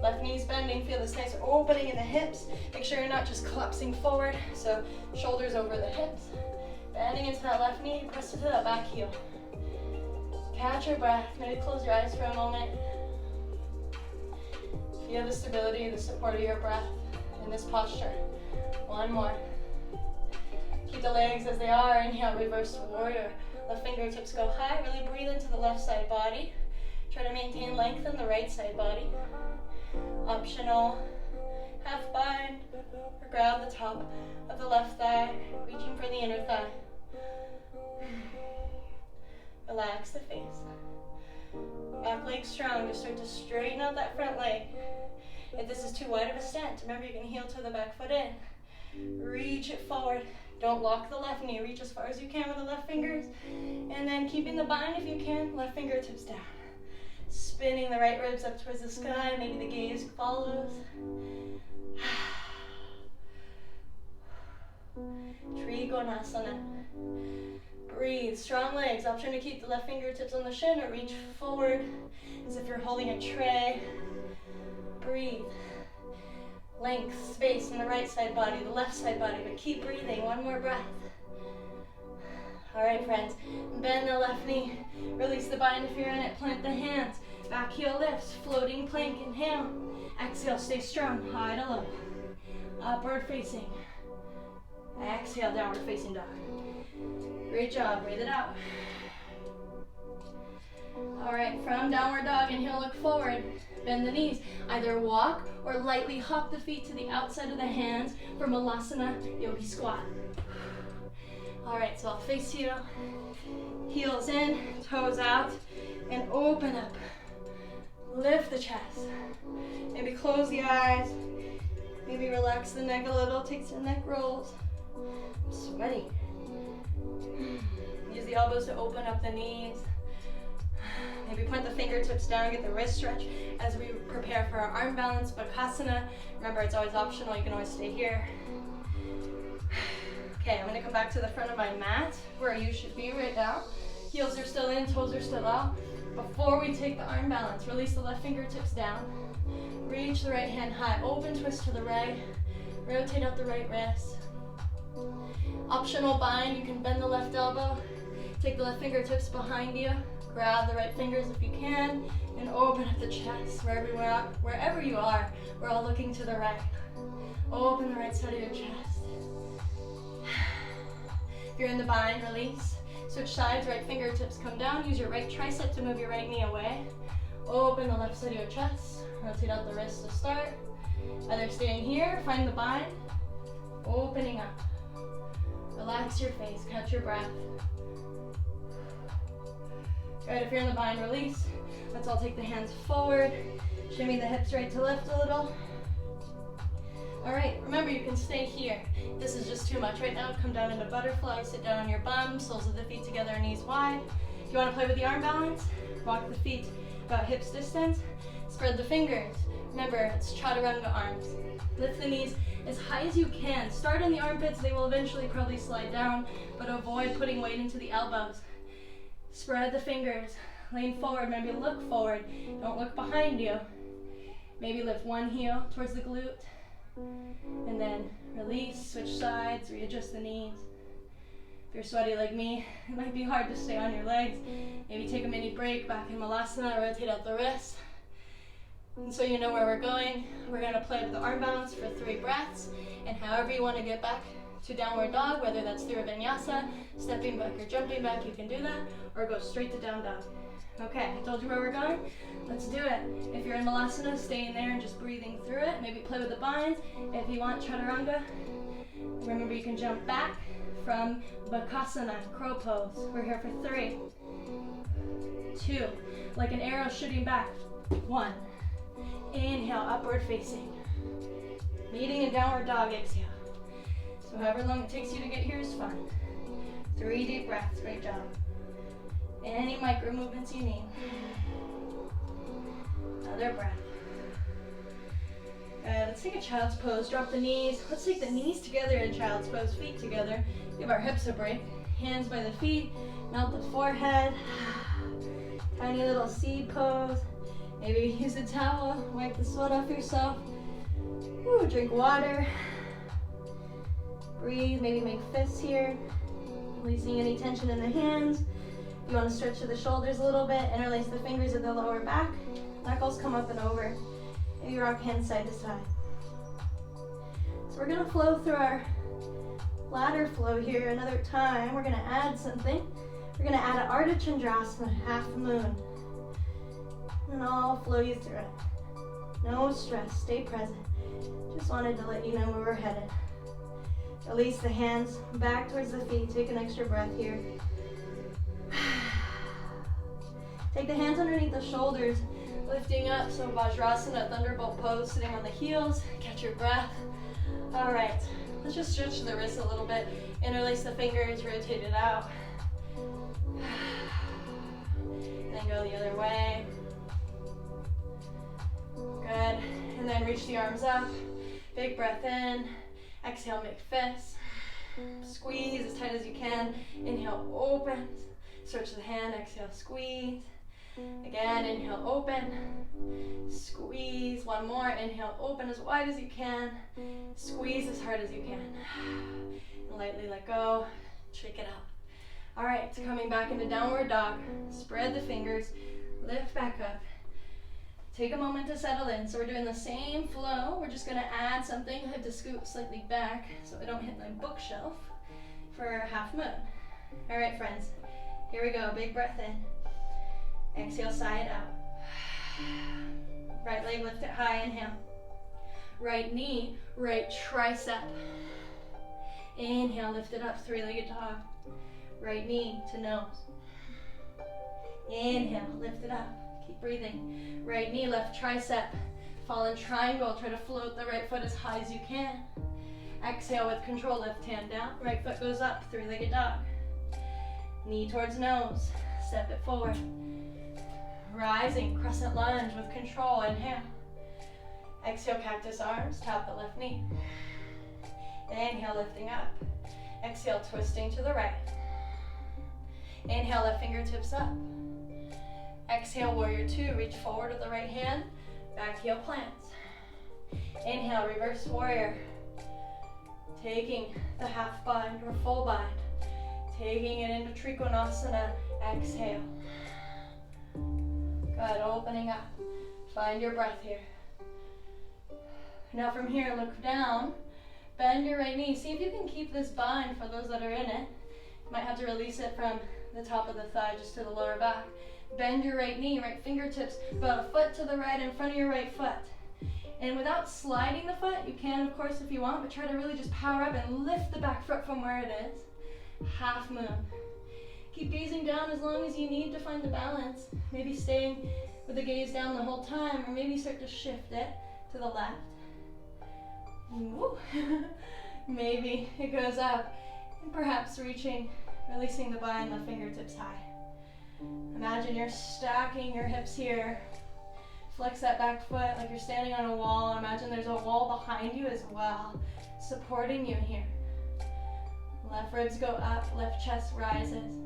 Left knee's bending. Feel this nice opening in the hips. Make sure you're not just collapsing forward. So shoulders over the hips. Bending into that left knee. Press it to that back heel. Catch your breath. Maybe close your eyes for a moment. Feel the stability, the support of your breath in this posture. One more. Keep the legs as they are. Inhale, reverse warrior. Left fingertips go high. Really breathe into the left side body. Try to maintain length in the right side body. Optional, half bind, or grab the top of the left thigh, reaching for the inner thigh. Relax the face. Back leg strong. Just start to straighten out that front leg. If this is too wide of a stance, remember you can heel to the back foot in. Reach it forward. Don't lock the left knee. Reach as far as you can with the left fingers. And then keeping the bind if you can, left fingertips down. Spinning the right ribs up towards the sky. Maybe the gaze follows. Trikonasana. Breathe. Strong legs. Option to keep the left fingertips on the shin or reach forward as if you're holding a tray. Breathe. Length, space in the right side body, the left side body, but keep breathing. One more breath. All right, friends. Bend the left knee. Release the bind if you're in it. Plant the hands. Back heel lifts. Floating plank. Inhale. Exhale. Stay strong. High to low. Upward facing. Exhale. Downward facing dog. Great job. Breathe it out. All right. From downward dog, inhale. Look forward. Bend the knees. Either walk or lightly hop the feet to the outside of the hands for Malasana Yogi Squat. All right, so I'll face you. Heels in, toes out, and open up. Lift the chest. Maybe close the eyes. Maybe relax the neck a little. Take some neck rolls. I'm sweaty. Use the elbows to open up the knees. Maybe point the fingertips down, get the wrist stretch as we prepare for our arm balance, Bakasana. Remember, it's always optional. You can always stay here. Okay, I'm going to come back to the front of my mat where you should be right now. Heels are still in, toes are still out. Before we take the arm balance, release the left fingertips down. Reach the right hand high. Open twist to the right. Rotate out the right wrist. Optional bind. You can bend the left elbow. Take the left fingertips behind you. Grab the right fingers if you can. And open up the chest. Wherever you are, we're all looking to the right. Open the right side of your chest. If you're in the bind, release. Switch sides, right fingertips come down. Use your right tricep to move your right knee away. Open the left side of your chest. Rotate out the wrist to start. Either staying here, find the bind. Opening up. Relax your face, catch your breath. Good, if you're in the bind, release. Let's all take the hands forward. Shimmy the hips right to lift a little. All right, remember you can stay here. This is just too much right now. Come down into butterfly, sit down on your bum, soles of the feet together, knees wide. If you want to play with the arm balance, walk the feet about hips distance. Spread the fingers. Remember, it's chaturanga arms. Lift the knees as high as you can. Start in the armpits, they will eventually probably slide down, but avoid putting weight into the elbows. Spread the fingers, lean forward, maybe look forward. Don't look behind you. Maybe lift one heel towards the glute, and then release, switch sides, readjust the knees. If you're sweaty like me, it might be hard to stay on your legs. Maybe take a mini break, back in Malasana, rotate out the wrists. And so you know where we're going. We're going to play with the arm balance for 3 breaths, and however you want to get back to downward dog, whether that's through a vinyasa, stepping back or jumping back, you can do that, or go straight to down dog. Okay, I told you where we're going. Let's do it. If you're in Malasana, stay in there and just breathing through it. Maybe play with the binds. If you want chaturanga, remember you can jump back from Bakasana, crow pose. We're here for 3, 2, like an arrow shooting back. 1. Inhale, upward facing. Meeting in downward dog, exhale. So however long it takes you to get here is fine. 3 deep breaths, great job. Any micro movements you need. Another breath. Good, let's take a child's pose. Drop the knees. Let's take the knees together in child's pose, feet together. Give our hips a break. Hands by the feet, melt the forehead. Tiny little seed pose. Maybe use a towel, wipe the sweat off yourself. Ooh, drink water. Breathe, maybe make fists here. Releasing any tension in the hands. You want to stretch to the shoulders a little bit, interlace the fingers at the lower back. Knuckles come up and over. Maybe rock hands side to side. So we're going to flow through our ladder flow here another time. We're going to add something. We're going to add an Ardha Chandrasana, half moon. And I'll flow you through it. No stress, stay present. Just wanted to let you know where we're headed. Release the hands back towards the feet. Take an extra breath here. Take the hands underneath the shoulders, lifting up. So Vajrasana, thunderbolt pose, sitting on the heels. Catch your breath. All right, let's just stretch the wrists a little bit. Interlace the fingers, rotate it out. And then go the other way. Good, and then reach the arms up. Big breath in. Exhale, make fists. Squeeze as tight as you can. Inhale, open. Stretch the hand, exhale, squeeze. Again, inhale, open. Squeeze, one more. Inhale, open as wide as you can. Squeeze as hard as you can. And lightly let go, shake it out. All right, so coming back into downward dog. Spread the fingers, lift back up. Take a moment to settle in. So we're doing the same flow. We're just gonna add something. I have to scoot slightly back so I don't hit my bookshelf for half moon. All right, friends, here we go. Big breath in. Exhale, sigh it out. Right leg, lift it high, inhale. Right knee, right tricep. Inhale, lift it up, 3-legged dog. Right knee to nose. Inhale, lift it up. Keep breathing. Right knee, left tricep. Fallen triangle. Try to float the right foot as high as you can. Exhale with control. Left hand down. Right foot goes up. 3-legged dog. Knee towards nose. Step it forward. Rising crescent lunge with control. Inhale. Exhale, cactus arms. Tap the left knee. Inhale, lifting up. Exhale, twisting to the right. Inhale, left fingertips up. Exhale, warrior 2, reach forward with the right hand, back heel plants. Inhale, reverse warrior. Taking the half bind or full bind. Taking it into Trikonasana, exhale. Good, opening up. Find your breath here. Now from here, look down. Bend your right knee. See if you can keep this bind for those that are in it. You might have to release it from the top of the thigh just to the lower back. Bend your right knee, right fingertips about a foot to the right in front of your right foot. And without sliding the foot, you can of course if you want, but try to really just power up and lift the back foot from where it is. half moon. Keep gazing down as long as you need to find the balance. Maybe staying with the gaze down the whole time, or maybe start to shift it to the left. Woo. Maybe it goes up, and perhaps releasing the bind, the fingertips high. Imagine you're stacking your hips here. Flex that back foot like you're standing on a wall. Imagine there's a wall behind you as well, supporting you here. Left ribs go up, left chest rises.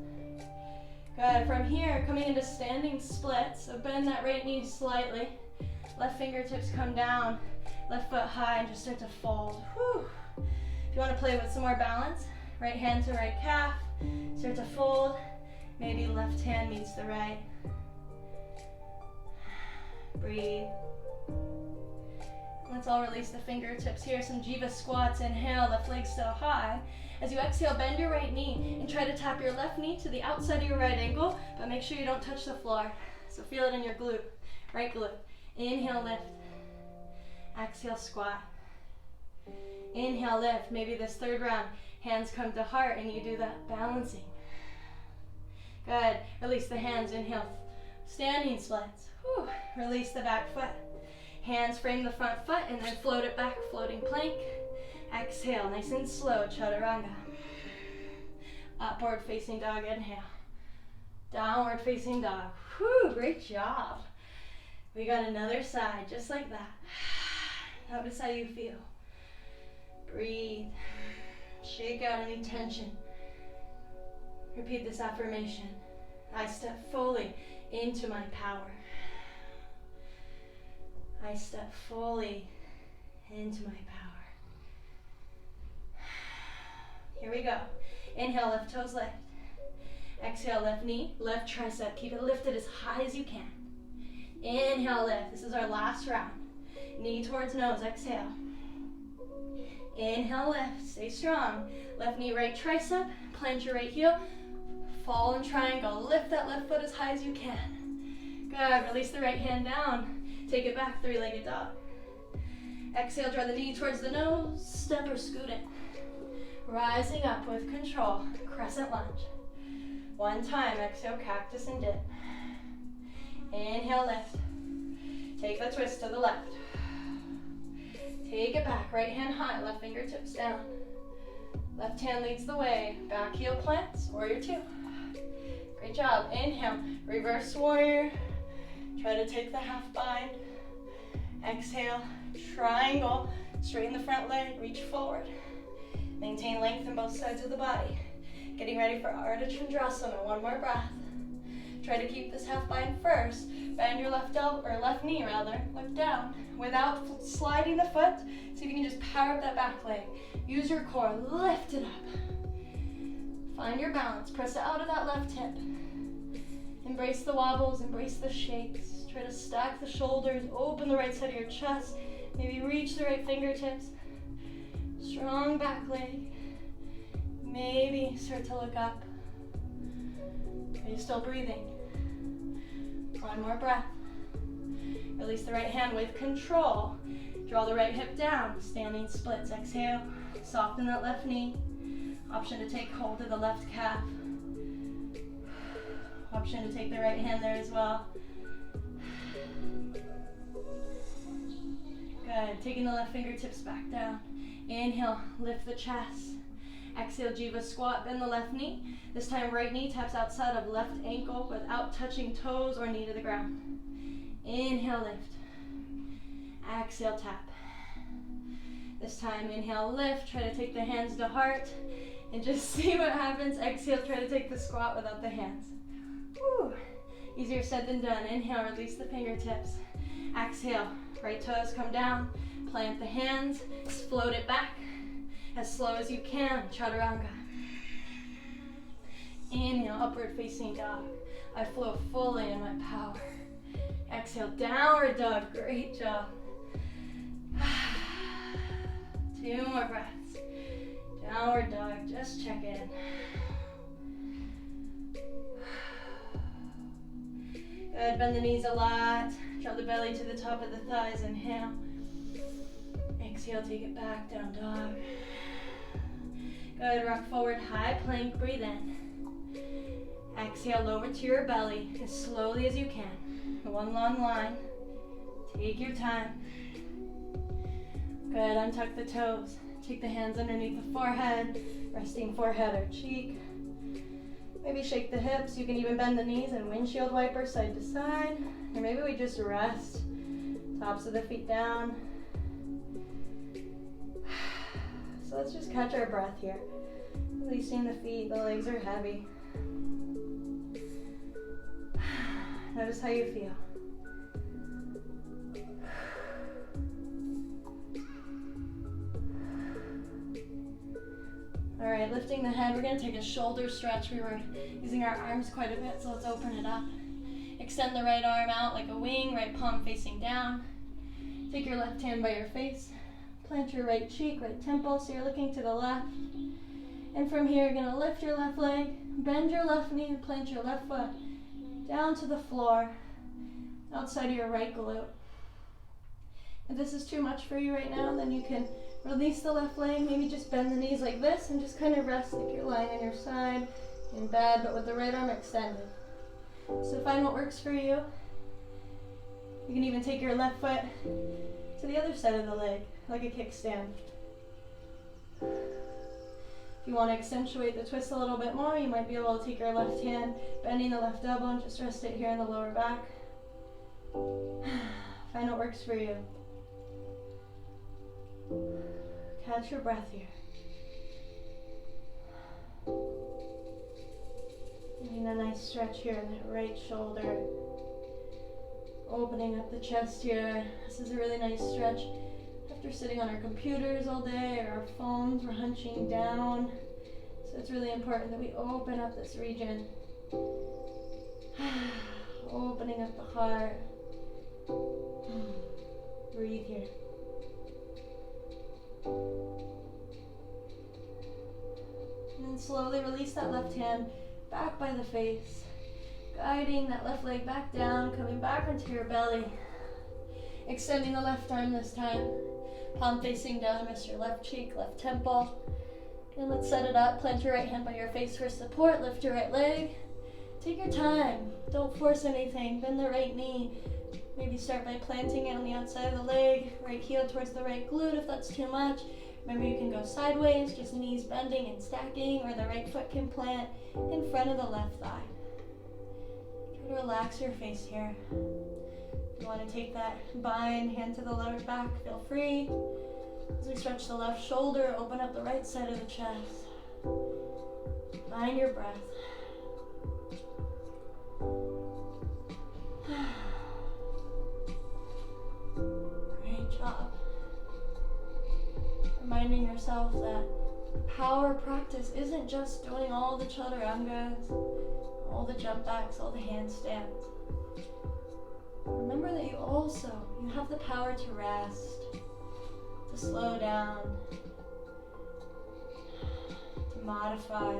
Good. From here, coming into standing splits. So bend that right knee slightly. Left fingertips come down, left foot high, and just start to fold. Whew. If you want to play with some more balance, right hand to right calf, start to fold. Maybe left hand meets the right. Breathe. Let's all release the fingertips here. Some jiva squats. Inhale, left leg still high. As you exhale, bend your right knee and try to tap your left knee to the outside of your right ankle, but make sure you don't touch the floor. So feel it in your glute, right glute. Inhale, lift. Exhale, squat. Inhale, lift. Maybe this third round, hands come to heart and you do that balancing. Good. Release the hands. Inhale, standing splits. Whew. Release the back foot. Hands frame the front foot and then float it back, floating plank. Exhale, nice and slow, chaturanga. Upward facing dog, inhale. Downward facing dog. Whew, great job. We got another side, just like that. Notice how you feel. Breathe. Shake out any tension. Repeat this affirmation. I step fully into my power. I step fully into my power. Here we go. Inhale, left toes lift. Exhale, left knee, left tricep. Keep it lifted as high as you can. Inhale, lift. This is our last round. Knee towards nose, exhale. Inhale, lift. Stay strong. Left knee, right tricep. Plant your right heel. Fall in triangle. Lift that left foot as high as you can. Good. Release the right hand down. Take it back, three-legged dog. Exhale, draw the knee towards the nose. Step or scoot it. Rising up with control. Crescent lunge. One time. Exhale, cactus and dip. Inhale, lift. Take the twist to the left. Take it back. Right hand high. Left fingertips down. Left hand leads the way. Back heel plants. Warrior two. Great job. Inhale. Reverse warrior. Try to take the half bind. Exhale. Triangle. Straighten the front leg. Reach forward. Maintain length in both sides of the body. Getting ready for Ardha Chandrasana. One more breath. Try to keep this half bind first. Bend your left elbow, or left knee rather. Look down without sliding the foot. See if you can just power up that back leg. Use your core. Lift it up. Find your balance. Press it out of that left hip. Embrace the wobbles. Embrace the shakes. Try to stack the shoulders. Open the right side of your chest. Maybe reach the right fingertips. Strong back leg. Maybe start to look up. Are you still breathing? One more breath. Release the right hand with control. Draw the right hip down. Standing splits. Exhale. Soften that left knee. Option to take hold of the left calf. Option to take the right hand there as well. Good. Taking the left fingertips back down. Inhale, lift the chest. Exhale, jiva squat, bend the left knee. This time right knee taps outside of left ankle without touching toes or knee to the ground. Inhale, lift. Exhale, tap. This time, inhale, lift. Try to take the hands to heart and just see what happens. Exhale, try to take the squat without the hands. Woo. Easier said than done. Inhale, release the fingertips. Exhale, right toes come down. Plant the hands, float it back as slow as you can, chaturanga. Inhale, upward facing dog. I flow fully in my power. Exhale, downward dog, great job. 2 more breaths. Downward dog, just check in. Good, bend the knees a lot. Drop the belly to the top of the thighs, inhale. Exhale, take it back, down dog. Good, rock forward, high plank, breathe in. Exhale, lower to your belly as slowly as you can. One long line. Take your time. Good, untuck the toes. Take the hands underneath the forehead, resting forehead or cheek. Maybe shake the hips. You can even bend the knees and windshield wiper side to side. Or maybe we just rest. Tops of the feet down. So let's just catch our breath here. Releasing the feet, the legs are heavy. Notice how you feel. All right, lifting the head, we're gonna take a shoulder stretch. We were using our arms quite a bit, so let's open it up. Extend the right arm out like a wing, right palm facing down. Take your left hand by your face. Plant your right cheek, right temple, so you're looking to the left. And from here, you're gonna lift your left leg, bend your left knee, and plant your left foot down to the floor, outside of your right glute. If this is too much for you right now, then you can release the left leg, maybe just bend the knees like this and just kind of rest like you're lying on your side in bed, but with the right arm extended. So find what works for you. You can even take your left foot to the other side of the leg, like a kickstand. If you want to accentuate the twist a little bit more, you might be able to take your left hand, bending the left elbow, and just rest it here in the lower back. Find what works for you. Catch your breath here. Getting a nice stretch here in that right shoulder. Opening up the chest here. This is a really nice stretch. After sitting on our computers all day or our phones, we're hunching down. So it's really important that we open up this region. Opening up the heart. Breathe here. And then slowly release that left hand back by the face. Guiding that left leg back down, coming back into your belly. Extending the left arm this time. Palm facing down, rest your left cheek, left temple. And let's set it up. Plant your right hand by your face for support. Lift your right leg. Take your time. Don't force anything. Bend the right knee. Maybe start by planting it on the outside of the leg. Right heel towards the right glute if that's too much. Remember, you can go sideways, just knees bending and stacking, or the right foot can plant in front of the left thigh. Try to relax your face here. If you want to take that bind, hand to the lower back, feel free. As we stretch the left shoulder, open up the right side of the chest. Find your breath. Great job. Reminding yourself that power practice isn't just doing all the chaturangas, all the jump backs, all the handstands. Remember that you have the power to rest, to slow down, to modify.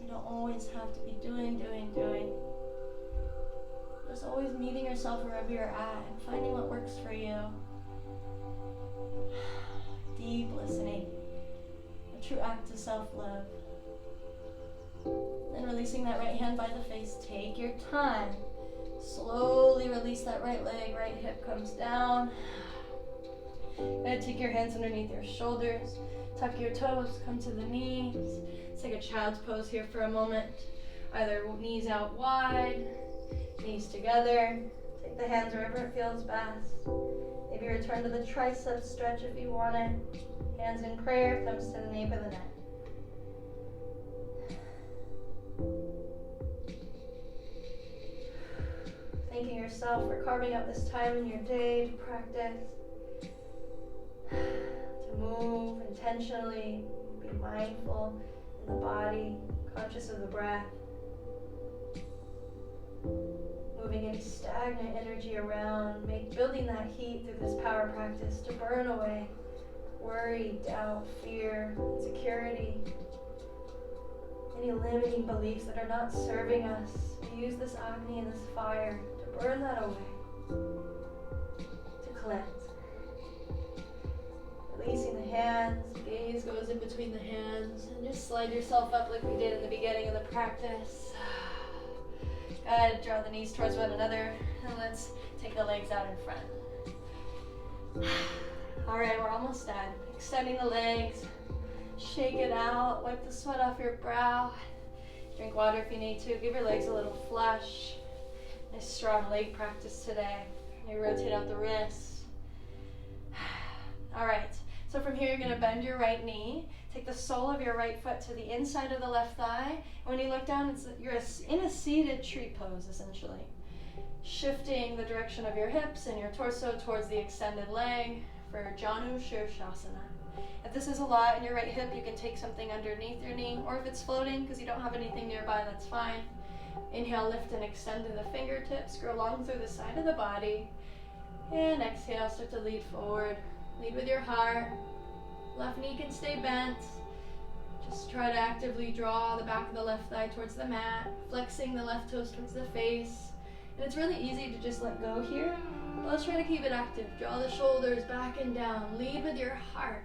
You don't always have to be doing. Just always meeting yourself wherever you're at and finding what works for you. Deep listening, a true act of self-love. Then releasing that right hand by the face, take your time. Slowly release that right leg, right hip comes down. Good, take your hands underneath your shoulders, tuck your toes, come to the knees. Let's take a child's pose here for a moment. Either knees out wide, knees together. Take the hands wherever it feels best. Maybe return to the tricep stretch if you want it. Hands in prayer, thumbs to the nape of the neck. Thanking yourself for carving out this time in your day to practice, to move intentionally, be mindful in the body, conscious of the breath. Moving any stagnant energy around, building that heat through this power practice to burn away worry, doubt, fear, insecurity, any limiting beliefs that are not serving us. We use this Agni and this fire to burn that away, to cleanse. Releasing the hands, Gaze goes in between the hands, and just slide yourself up like we did in the beginning of the practice. Good, draw the knees towards one another, and let's take the legs out in front. All right, we're almost done. Extending the legs, shake it out, wipe the sweat off your brow. Drink water if you need to. Give your legs a little flush. Nice strong leg practice today. You rotate out the wrists. All right, so from here you're gonna bend your right knee. Take the sole of your right foot to the inside of the left thigh. And when you look down, you're in a seated tree pose, essentially. Shifting the direction of your hips and your torso towards the extended leg for Janu Shirshasana. If this is a lot in your right hip, you can take something underneath your knee, or if it's floating because you don't have anything nearby, that's fine. Inhale, lift and extend to the fingertips. Grow long through the side of the body. And exhale, start to lead forward. Lead with your heart. Left knee can stay bent. Just try to actively draw the back of the left thigh towards the mat, flexing the left toes towards the face. And it's really easy to just let go here, but let's try to keep it active. Draw the shoulders back and down. Lead with your heart.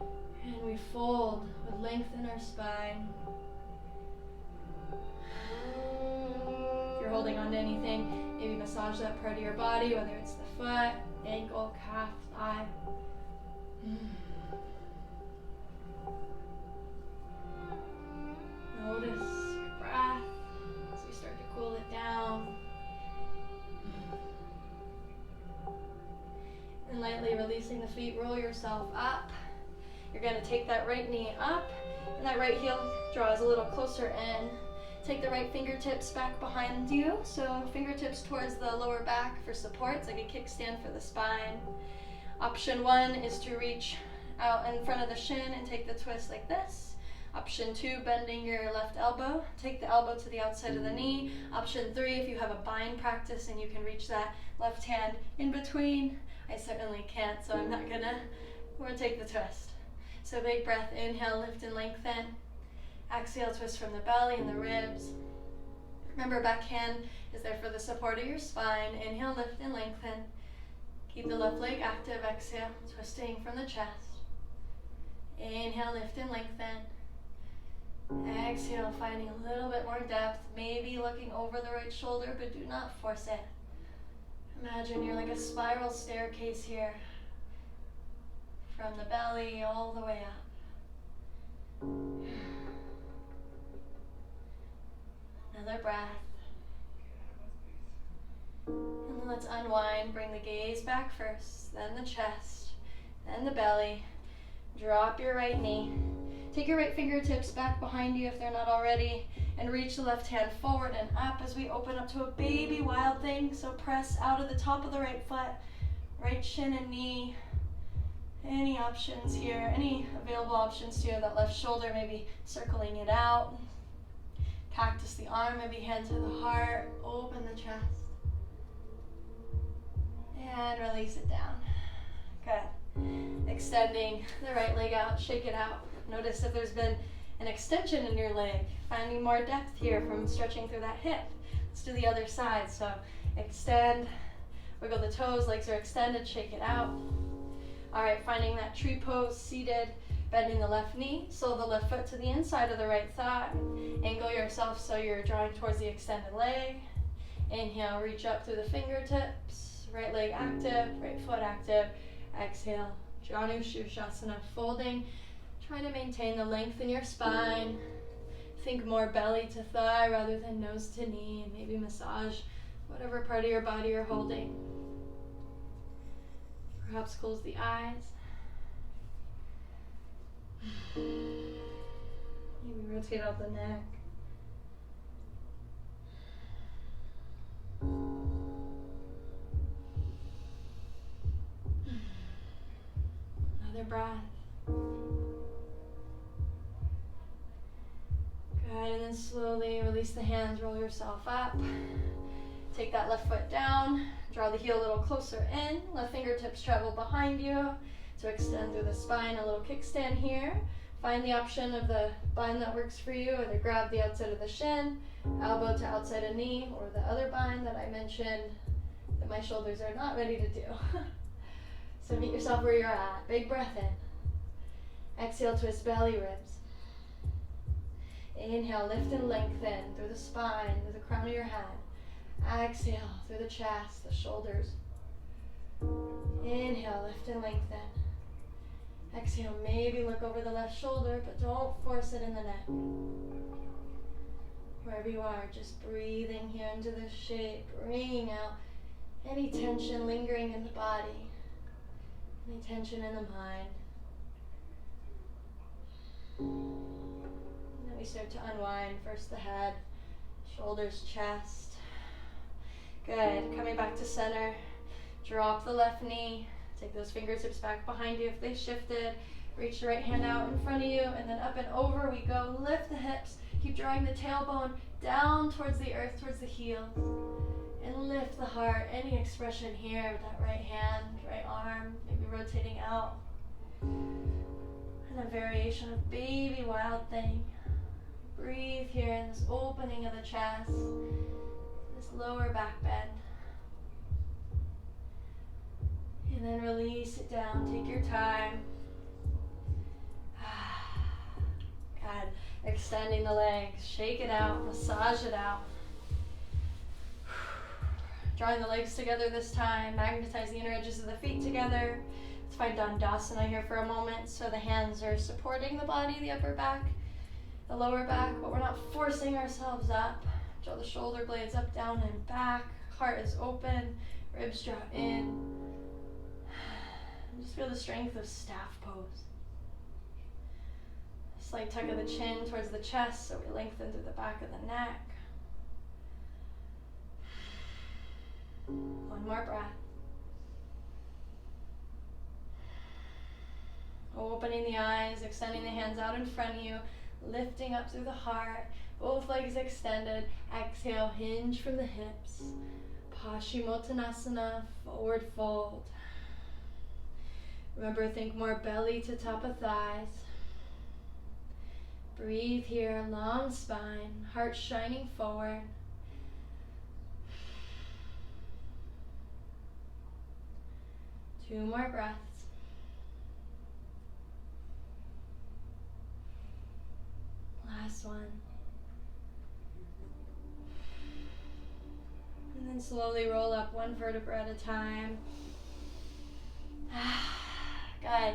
And we fold with length in our spine. If you're holding on to anything, maybe massage that part of your body, whether it's the foot, ankle, calf, thigh. Notice your breath as you start to cool it down. And lightly releasing the feet, roll yourself up. You're going to take that right knee up, and that right heel draws a little closer in. Take the right fingertips back behind you, so fingertips towards the lower back for support. It's like a kickstand for the spine. Option 1 is to reach out in front of the shin and take the twist like this. Option 2, bending your left elbow. Take the elbow to the outside of the knee. Option 3, if you have a bind practice and you can reach that left hand in between. I certainly can't, so I'm not gonna. We're gonna take the twist. So big breath, inhale, lift and lengthen. Exhale, twist from the belly and the ribs. Remember, back hand is there for the support of your spine. Inhale, lift and lengthen. Keep the left leg active. Exhale, twisting from the chest. Inhale, lift and lengthen. Exhale, finding a little bit more depth. Maybe looking over the right shoulder, but do not force it. Imagine you're like a spiral staircase here. From the belly all the way up. Another breath. And then let's unwind. Bring the gaze back first, then the chest, then the belly. Drop your right knee. Take your right fingertips back behind you if they're not already, and reach the left hand forward and up as we open up to a baby wild thing. So press out of the top of the right foot, right shin and knee. Any options here, any available options here, that left shoulder, maybe circling it out. Cactus the arm, maybe hand to the heart, open the chest. And release it down. Good. Extending the right leg out, shake it out. Notice if there's been an extension in your leg, finding more depth here from stretching through that hip. Let's do the other side. So extend, wiggle the toes, legs are extended, shake it out. All right, finding that tree pose, seated, bending the left knee, sole the left foot to the inside of the right thigh. Angle yourself so you're drawing towards the extended leg. Inhale, reach up through the fingertips, right leg active, right foot active. Exhale, Janu Shirshasana, folding. Try to maintain the length in your spine. Think more belly to thigh rather than nose to knee, and maybe massage whatever part of your body you're holding. Perhaps close the eyes. Maybe rotate out the neck. Another breath. Good, and then slowly release the hands, roll yourself up. Take that left foot down, draw the heel a little closer in, left fingertips travel behind you to extend through the spine, a little kickstand here. Find the option of the bind that works for you, either grab the outside of the shin, elbow to outside of knee, or the other bind that I mentioned that my shoulders are not ready to do. So meet yourself where you're at. Big breath in. Exhale, twist belly ribs. Inhale, lift and lengthen through the spine, through the crown of your head. Exhale, through the chest, the shoulders. Inhale, lift and lengthen. Exhale, maybe look over the left shoulder, but don't force it in the neck. Wherever you are, just breathing here into this shape, bringing out any tension lingering in the body, any tension in the mind. And then we start to unwind, first the head, shoulders, chest. Good, coming back to center. Drop the left knee, take those fingertips back behind you if they shifted. Reach the right hand out in front of you, and then up and over we go. Lift the hips, keep drawing the tailbone down towards the earth, towards the heels. And lift the heart, any expression here with that right hand, right arm, maybe rotating out. And a variation of baby wild thing. Breathe here in this opening of the chest, this lower back bend. And then release it down, take your time. God, extending the legs, shake it out, massage it out. Drawing the legs together this time, magnetize the inner edges of the feet together. Let's find Dandasana here for a moment. So the hands are supporting the body, the upper back, the lower back, but we're not forcing ourselves up. Draw the shoulder blades up, down, and back. Heart is open, ribs draw in. Just feel the strength of staff pose. Slight tuck of the chin towards the chest, so we lengthen through the back of the neck. One more breath. Opening the eyes, extending the hands out in front of you, lifting up through the heart, both legs extended. Exhale, hinge from the hips. Paschimottanasana, forward fold. Remember, think more belly to top of thighs. Breathe here, long spine, heart shining forward. Two more breaths. Last one. And then slowly roll up one vertebra at a time. Good.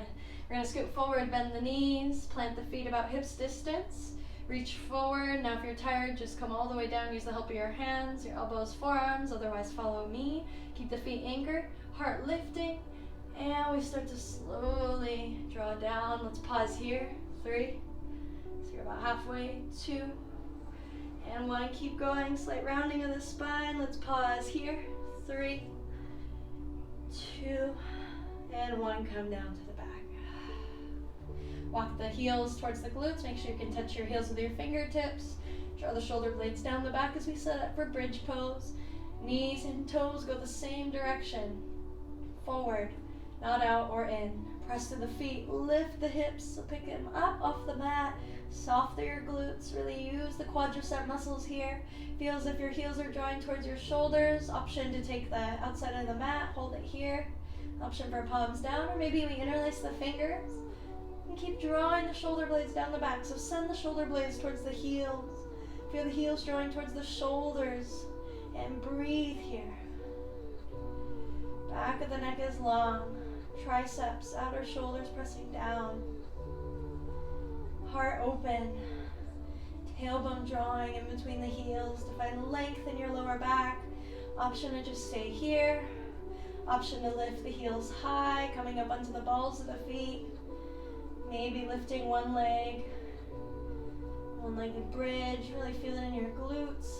We're going to scoot forward, bend the knees, plant the feet about hips distance. Reach forward. Now if you're tired, just come all the way down. Use the help of your hands, your elbows, forearms. Otherwise, follow me. Keep the feet anchored, heart lifting. And we start to slowly draw down. Let's pause here. 3. So you're about halfway. 2. And 1. Keep going. Slight rounding of the spine. Let's pause here. 3. 2. And 1. Come down to the back. Walk the heels towards the glutes. Make sure you can touch your heels with your fingertips. Draw the shoulder blades down the back as we set up for bridge pose. Knees and toes go the same direction. Forward, not out or in. Press to the feet, lift the hips, so pick them up off the mat. Soften your glutes, really use the quadricep muscles here. Feel as if your heels are drawing towards your shoulders. Option to take the outside of the mat, hold it here. Option for palms down, or maybe we interlace the fingers. And keep drawing the shoulder blades down the back. So send the shoulder blades towards the heels. Feel the heels drawing towards the shoulders. And breathe here. Back of the neck is long. Triceps, outer shoulders pressing down. Heart open. Tailbone drawing in between the heels to find length in your lower back. Option to just stay here. Option to lift the heels high, coming up onto the balls of the feet. Maybe lifting one leg. One-legged bridge. Really feel it in your glutes.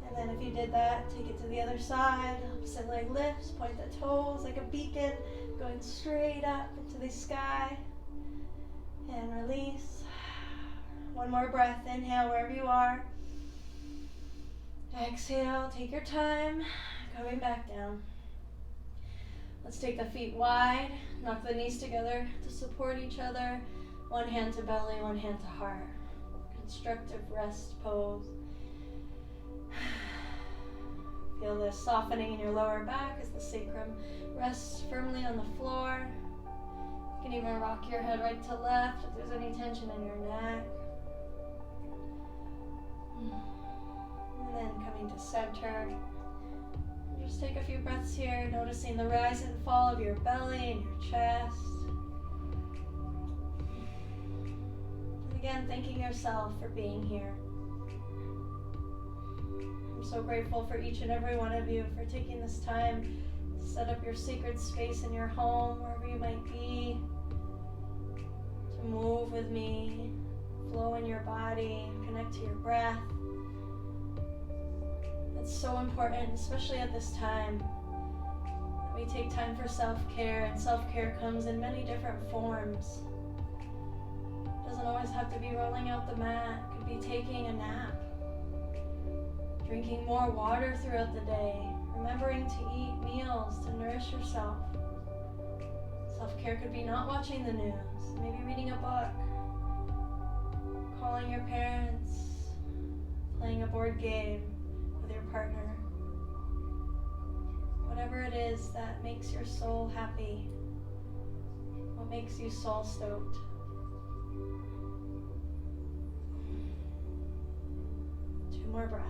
And then if you did that, take it to the other side. Opposite leg lifts, point the toes like a beacon, going straight up into the sky. And release. One more breath. Inhale wherever you are. Exhale, take your time. Coming back down. Let's take the feet wide. Knock the knees together to support each other. One hand to belly, one hand to heart. Constructive rest pose. Feel the softening in your lower back as the sacrum rests firmly on the floor. You can even rock your head right to left if there's any tension in your neck. And then coming to center. Just take a few breaths here, noticing the rise and fall of your belly and your chest. And again, thanking yourself for being here. I'm so grateful for each and every one of you for taking this time to set up your sacred space in your home, wherever you might be, to move with me, flow in your body, connect to your breath. It's so important, especially at this time, that we take time for self-care, and self-care comes in many different forms. It doesn't always have to be rolling out the mat. It could be taking a nap, drinking more water throughout the day, remembering to eat meals to nourish yourself. Self-care could be not watching the news, maybe reading a book, calling your parents, playing a board game with your partner. Whatever it is that makes your soul happy, what makes you soul stoked. Two more breaths.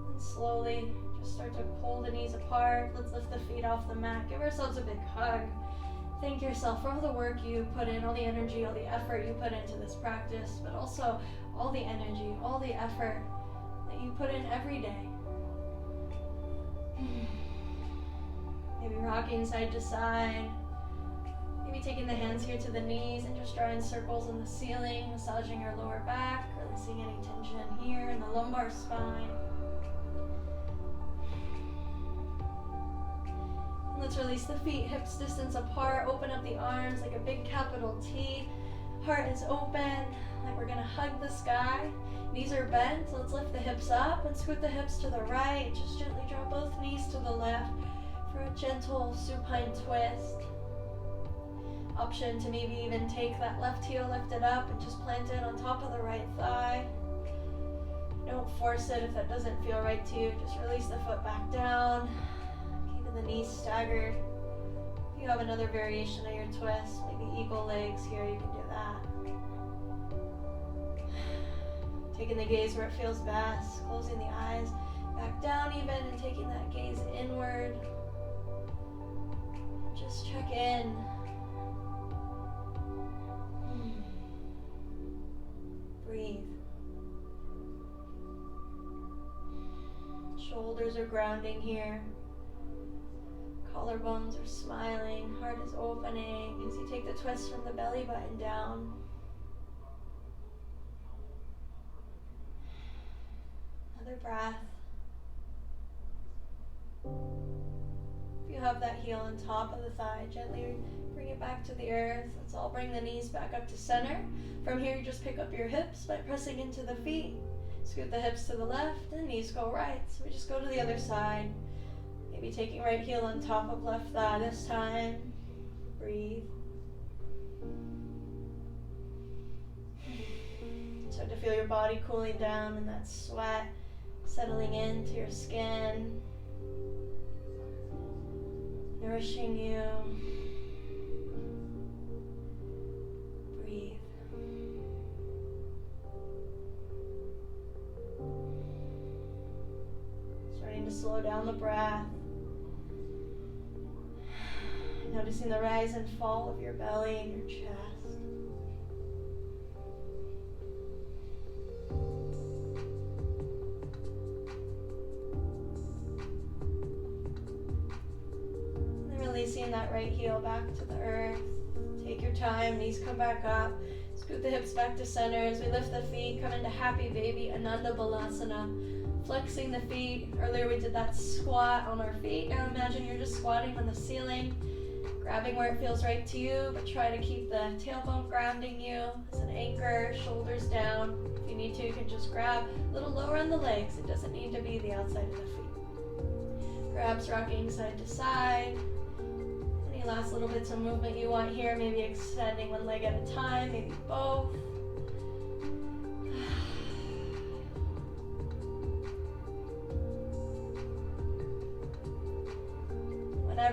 And slowly just start to pull the knees apart. Let's lift the feet off the mat. Give ourselves a big hug. Thank yourself for all the work you put in, all the energy, all the effort you put into this practice, but also all the energy, all the effort that you put in every day. Maybe rocking side to side. Maybe taking the hands here to the knees and just drawing circles in the ceiling, massaging your lower back, releasing any tension here in the lumbar spine. Let's release the feet, hips distance apart, open up the arms like a big capital T. Heart is open, like we're gonna hug the sky. Knees are bent, so let's lift the hips up and scoot the hips to the right. Just gently draw both knees to the left for a gentle supine twist. Option to maybe even take that left heel, lift it up, and just plant it on top of the right thigh. Don't force it if that doesn't feel right to you. Just release the foot back down. The knees staggered. If you have another variation of your twist, maybe eagle legs here, you can do that. Taking the gaze where it feels best, closing the eyes, back down even, and taking that gaze inward. Just check in. Breathe. Shoulders are grounding here. Collarbones are smiling, heart is opening as you take the twist from the belly button down. Another breath. If you have that heel on top of the thigh, gently bring it back to the earth. Let's all bring the knees back up to center. From here, you just pick up your hips by pressing into the feet. Scoot the hips to the left and knees go right. So we just go to the other side. Maybe taking right heel on top of left thigh this time. Breathe. Start to feel your body cooling down and that sweat settling into your skin, nourishing you. Breathe. Starting to slow down the breath. Noticing the rise and fall of your belly and your chest. And then releasing that right heel back to the earth. Take your time, knees come back up. Scoot the hips back to center as we lift the feet, come into Happy Baby, Ananda Balasana. Flexing the feet. Earlier we did that squat on our feet. Now imagine you're just squatting on the ceiling. Grabbing where it feels right to you, but try to keep the tailbone grounding you as an anchor, shoulders down. If you need to, you can just grab a little lower on the legs. It doesn't need to be the outside of the feet. Grabs rocking side to side. Any last little bits of movement you want here, maybe extending one leg at a time, maybe both.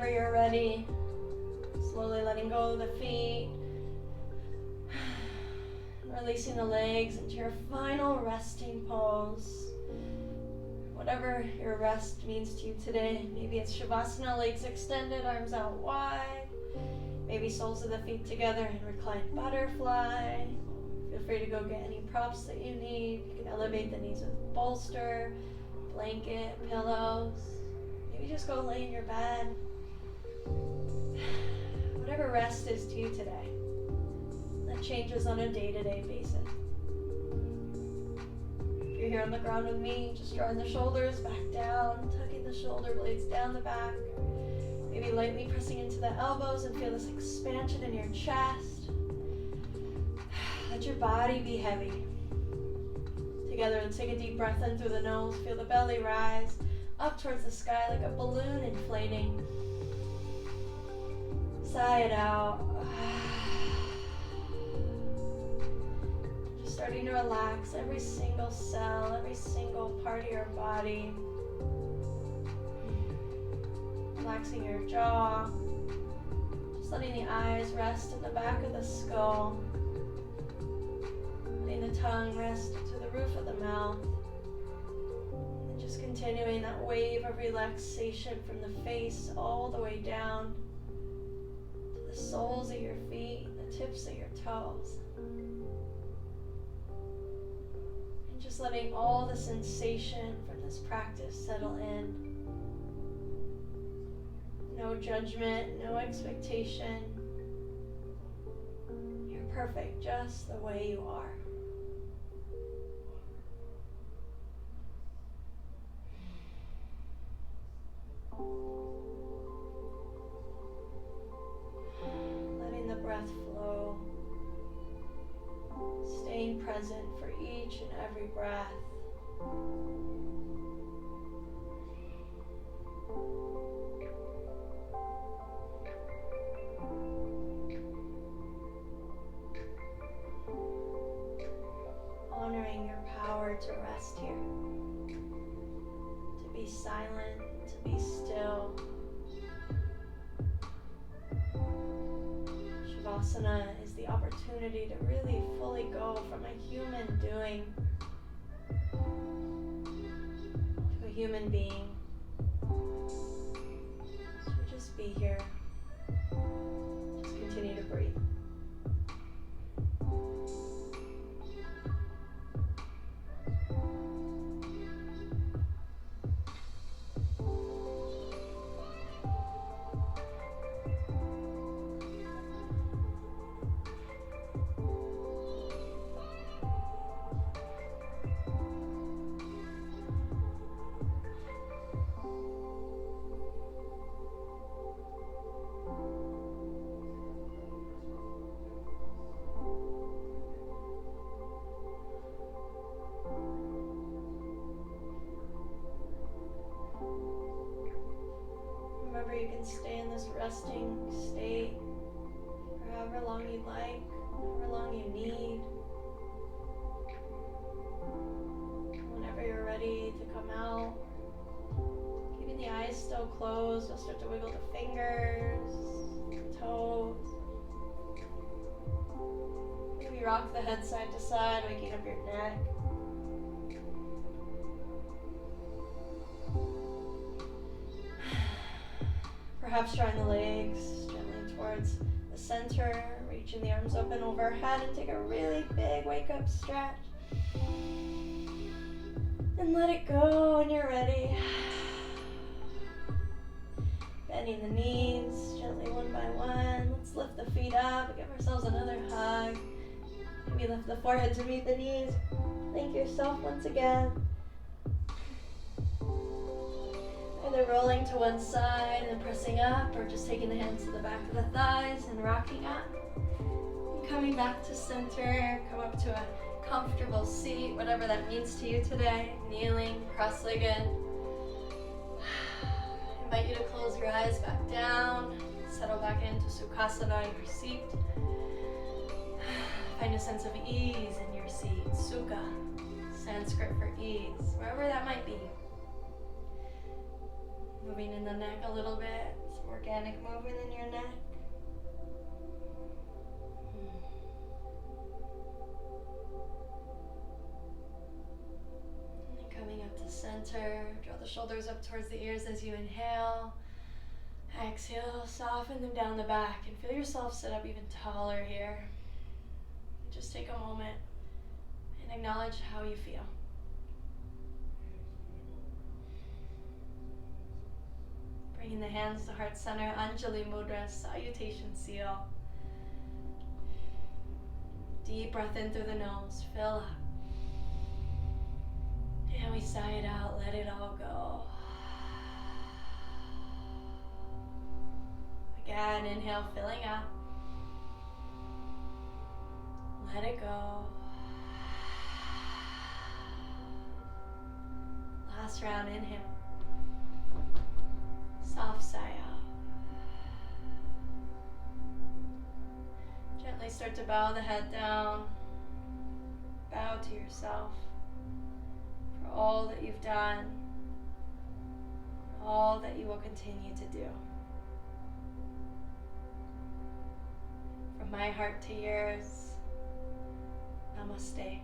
Whenever you're ready, slowly letting go of the feet, releasing the legs into your final resting pose. Whatever your rest means to you today. Maybe it's Shavasana, legs extended, arms out wide. Maybe soles of the feet together and reclined butterfly. Feel free to go get any props that you need. You can elevate the knees with bolster, blanket, pillows. Maybe just go lay in your bed. Whatever rest is to you today. That changes on a day-to-day basis. If you're here on the ground with me, just drawing the shoulders back down, tucking the shoulder blades down the back. Maybe lightly pressing into the elbows and feel this expansion in your chest. Let your body be heavy. Together, let's take a deep breath in through the nose. Feel the belly rise up towards the sky like a balloon inflating. Sigh it out. Just starting to relax every single cell, every single part of your body. Relaxing your jaw. Just letting the eyes rest in the back of the skull. Letting the tongue rest to the roof of the mouth. And just continuing that wave of relaxation from the face all the way down to the soles of your feet, the tips of your toes. And just letting all the sensation from this practice settle in. No judgment, no expectation. You're perfect just the way you are. Letting the breath flow. Staying present for each and every breath. Honoring your power to rest here, to be silent, to be still. Shavasana is the opportunity to really fully go from a human doing to a human being. So just be here. Just continue to breathe. Remember, you can stay in this resting state for however long you'd like, however long you need. Whenever you're ready to come out, keeping the eyes still closed, you'll start to wiggle the fingers, the toes. Maybe rock the head side to side, waking up your neck. Perhaps drawing the legs gently towards the center, reaching the arms open overhead, and take a really big wake up stretch. And let it go when you're ready. Bending the knees gently one by one. Let's lift the feet up, give ourselves another hug. Maybe lift the forehead to meet the knees. Thank yourself once again. Either rolling to one side and pressing up, or just taking the hands to the back of the thighs and rocking up. And coming back to center, come up to a comfortable seat, whatever that means to you today. Kneeling, cross-legged. Invite you to close your eyes back down, settle back into Sukhasana in your seat. Find a sense of ease in your seat. Sukha, Sanskrit for ease, wherever that might be. Moving in the neck a little bit, Some organic movement in your neck. And then coming up to center, draw the shoulders up towards the ears as you inhale. Exhale, soften them down the back and feel yourself sit up even taller here. Just take a moment and acknowledge how you feel. Bringing the hands to heart center, Anjali Mudra, salutation seal. Deep breath in through the nose, fill up. And we sigh it out, let it all go. Again, inhale, filling up. Let it go. Last round, inhale. Soft sigh out. Gently start to bow the head down. Bow to yourself for all that you've done, all that you will continue to do. From my heart to yours, namaste.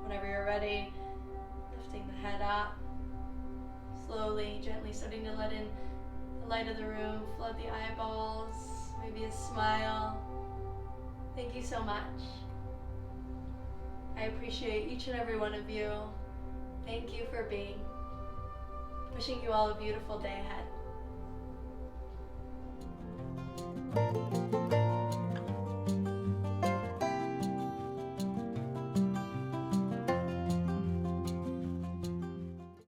Whenever you're ready, lifting the head up, slowly, gently starting to let in the light of the room, flood the eyeballs, maybe a smile. Thank you so much. I appreciate each and every one of you. Thank you for being. Wishing you all a beautiful day ahead.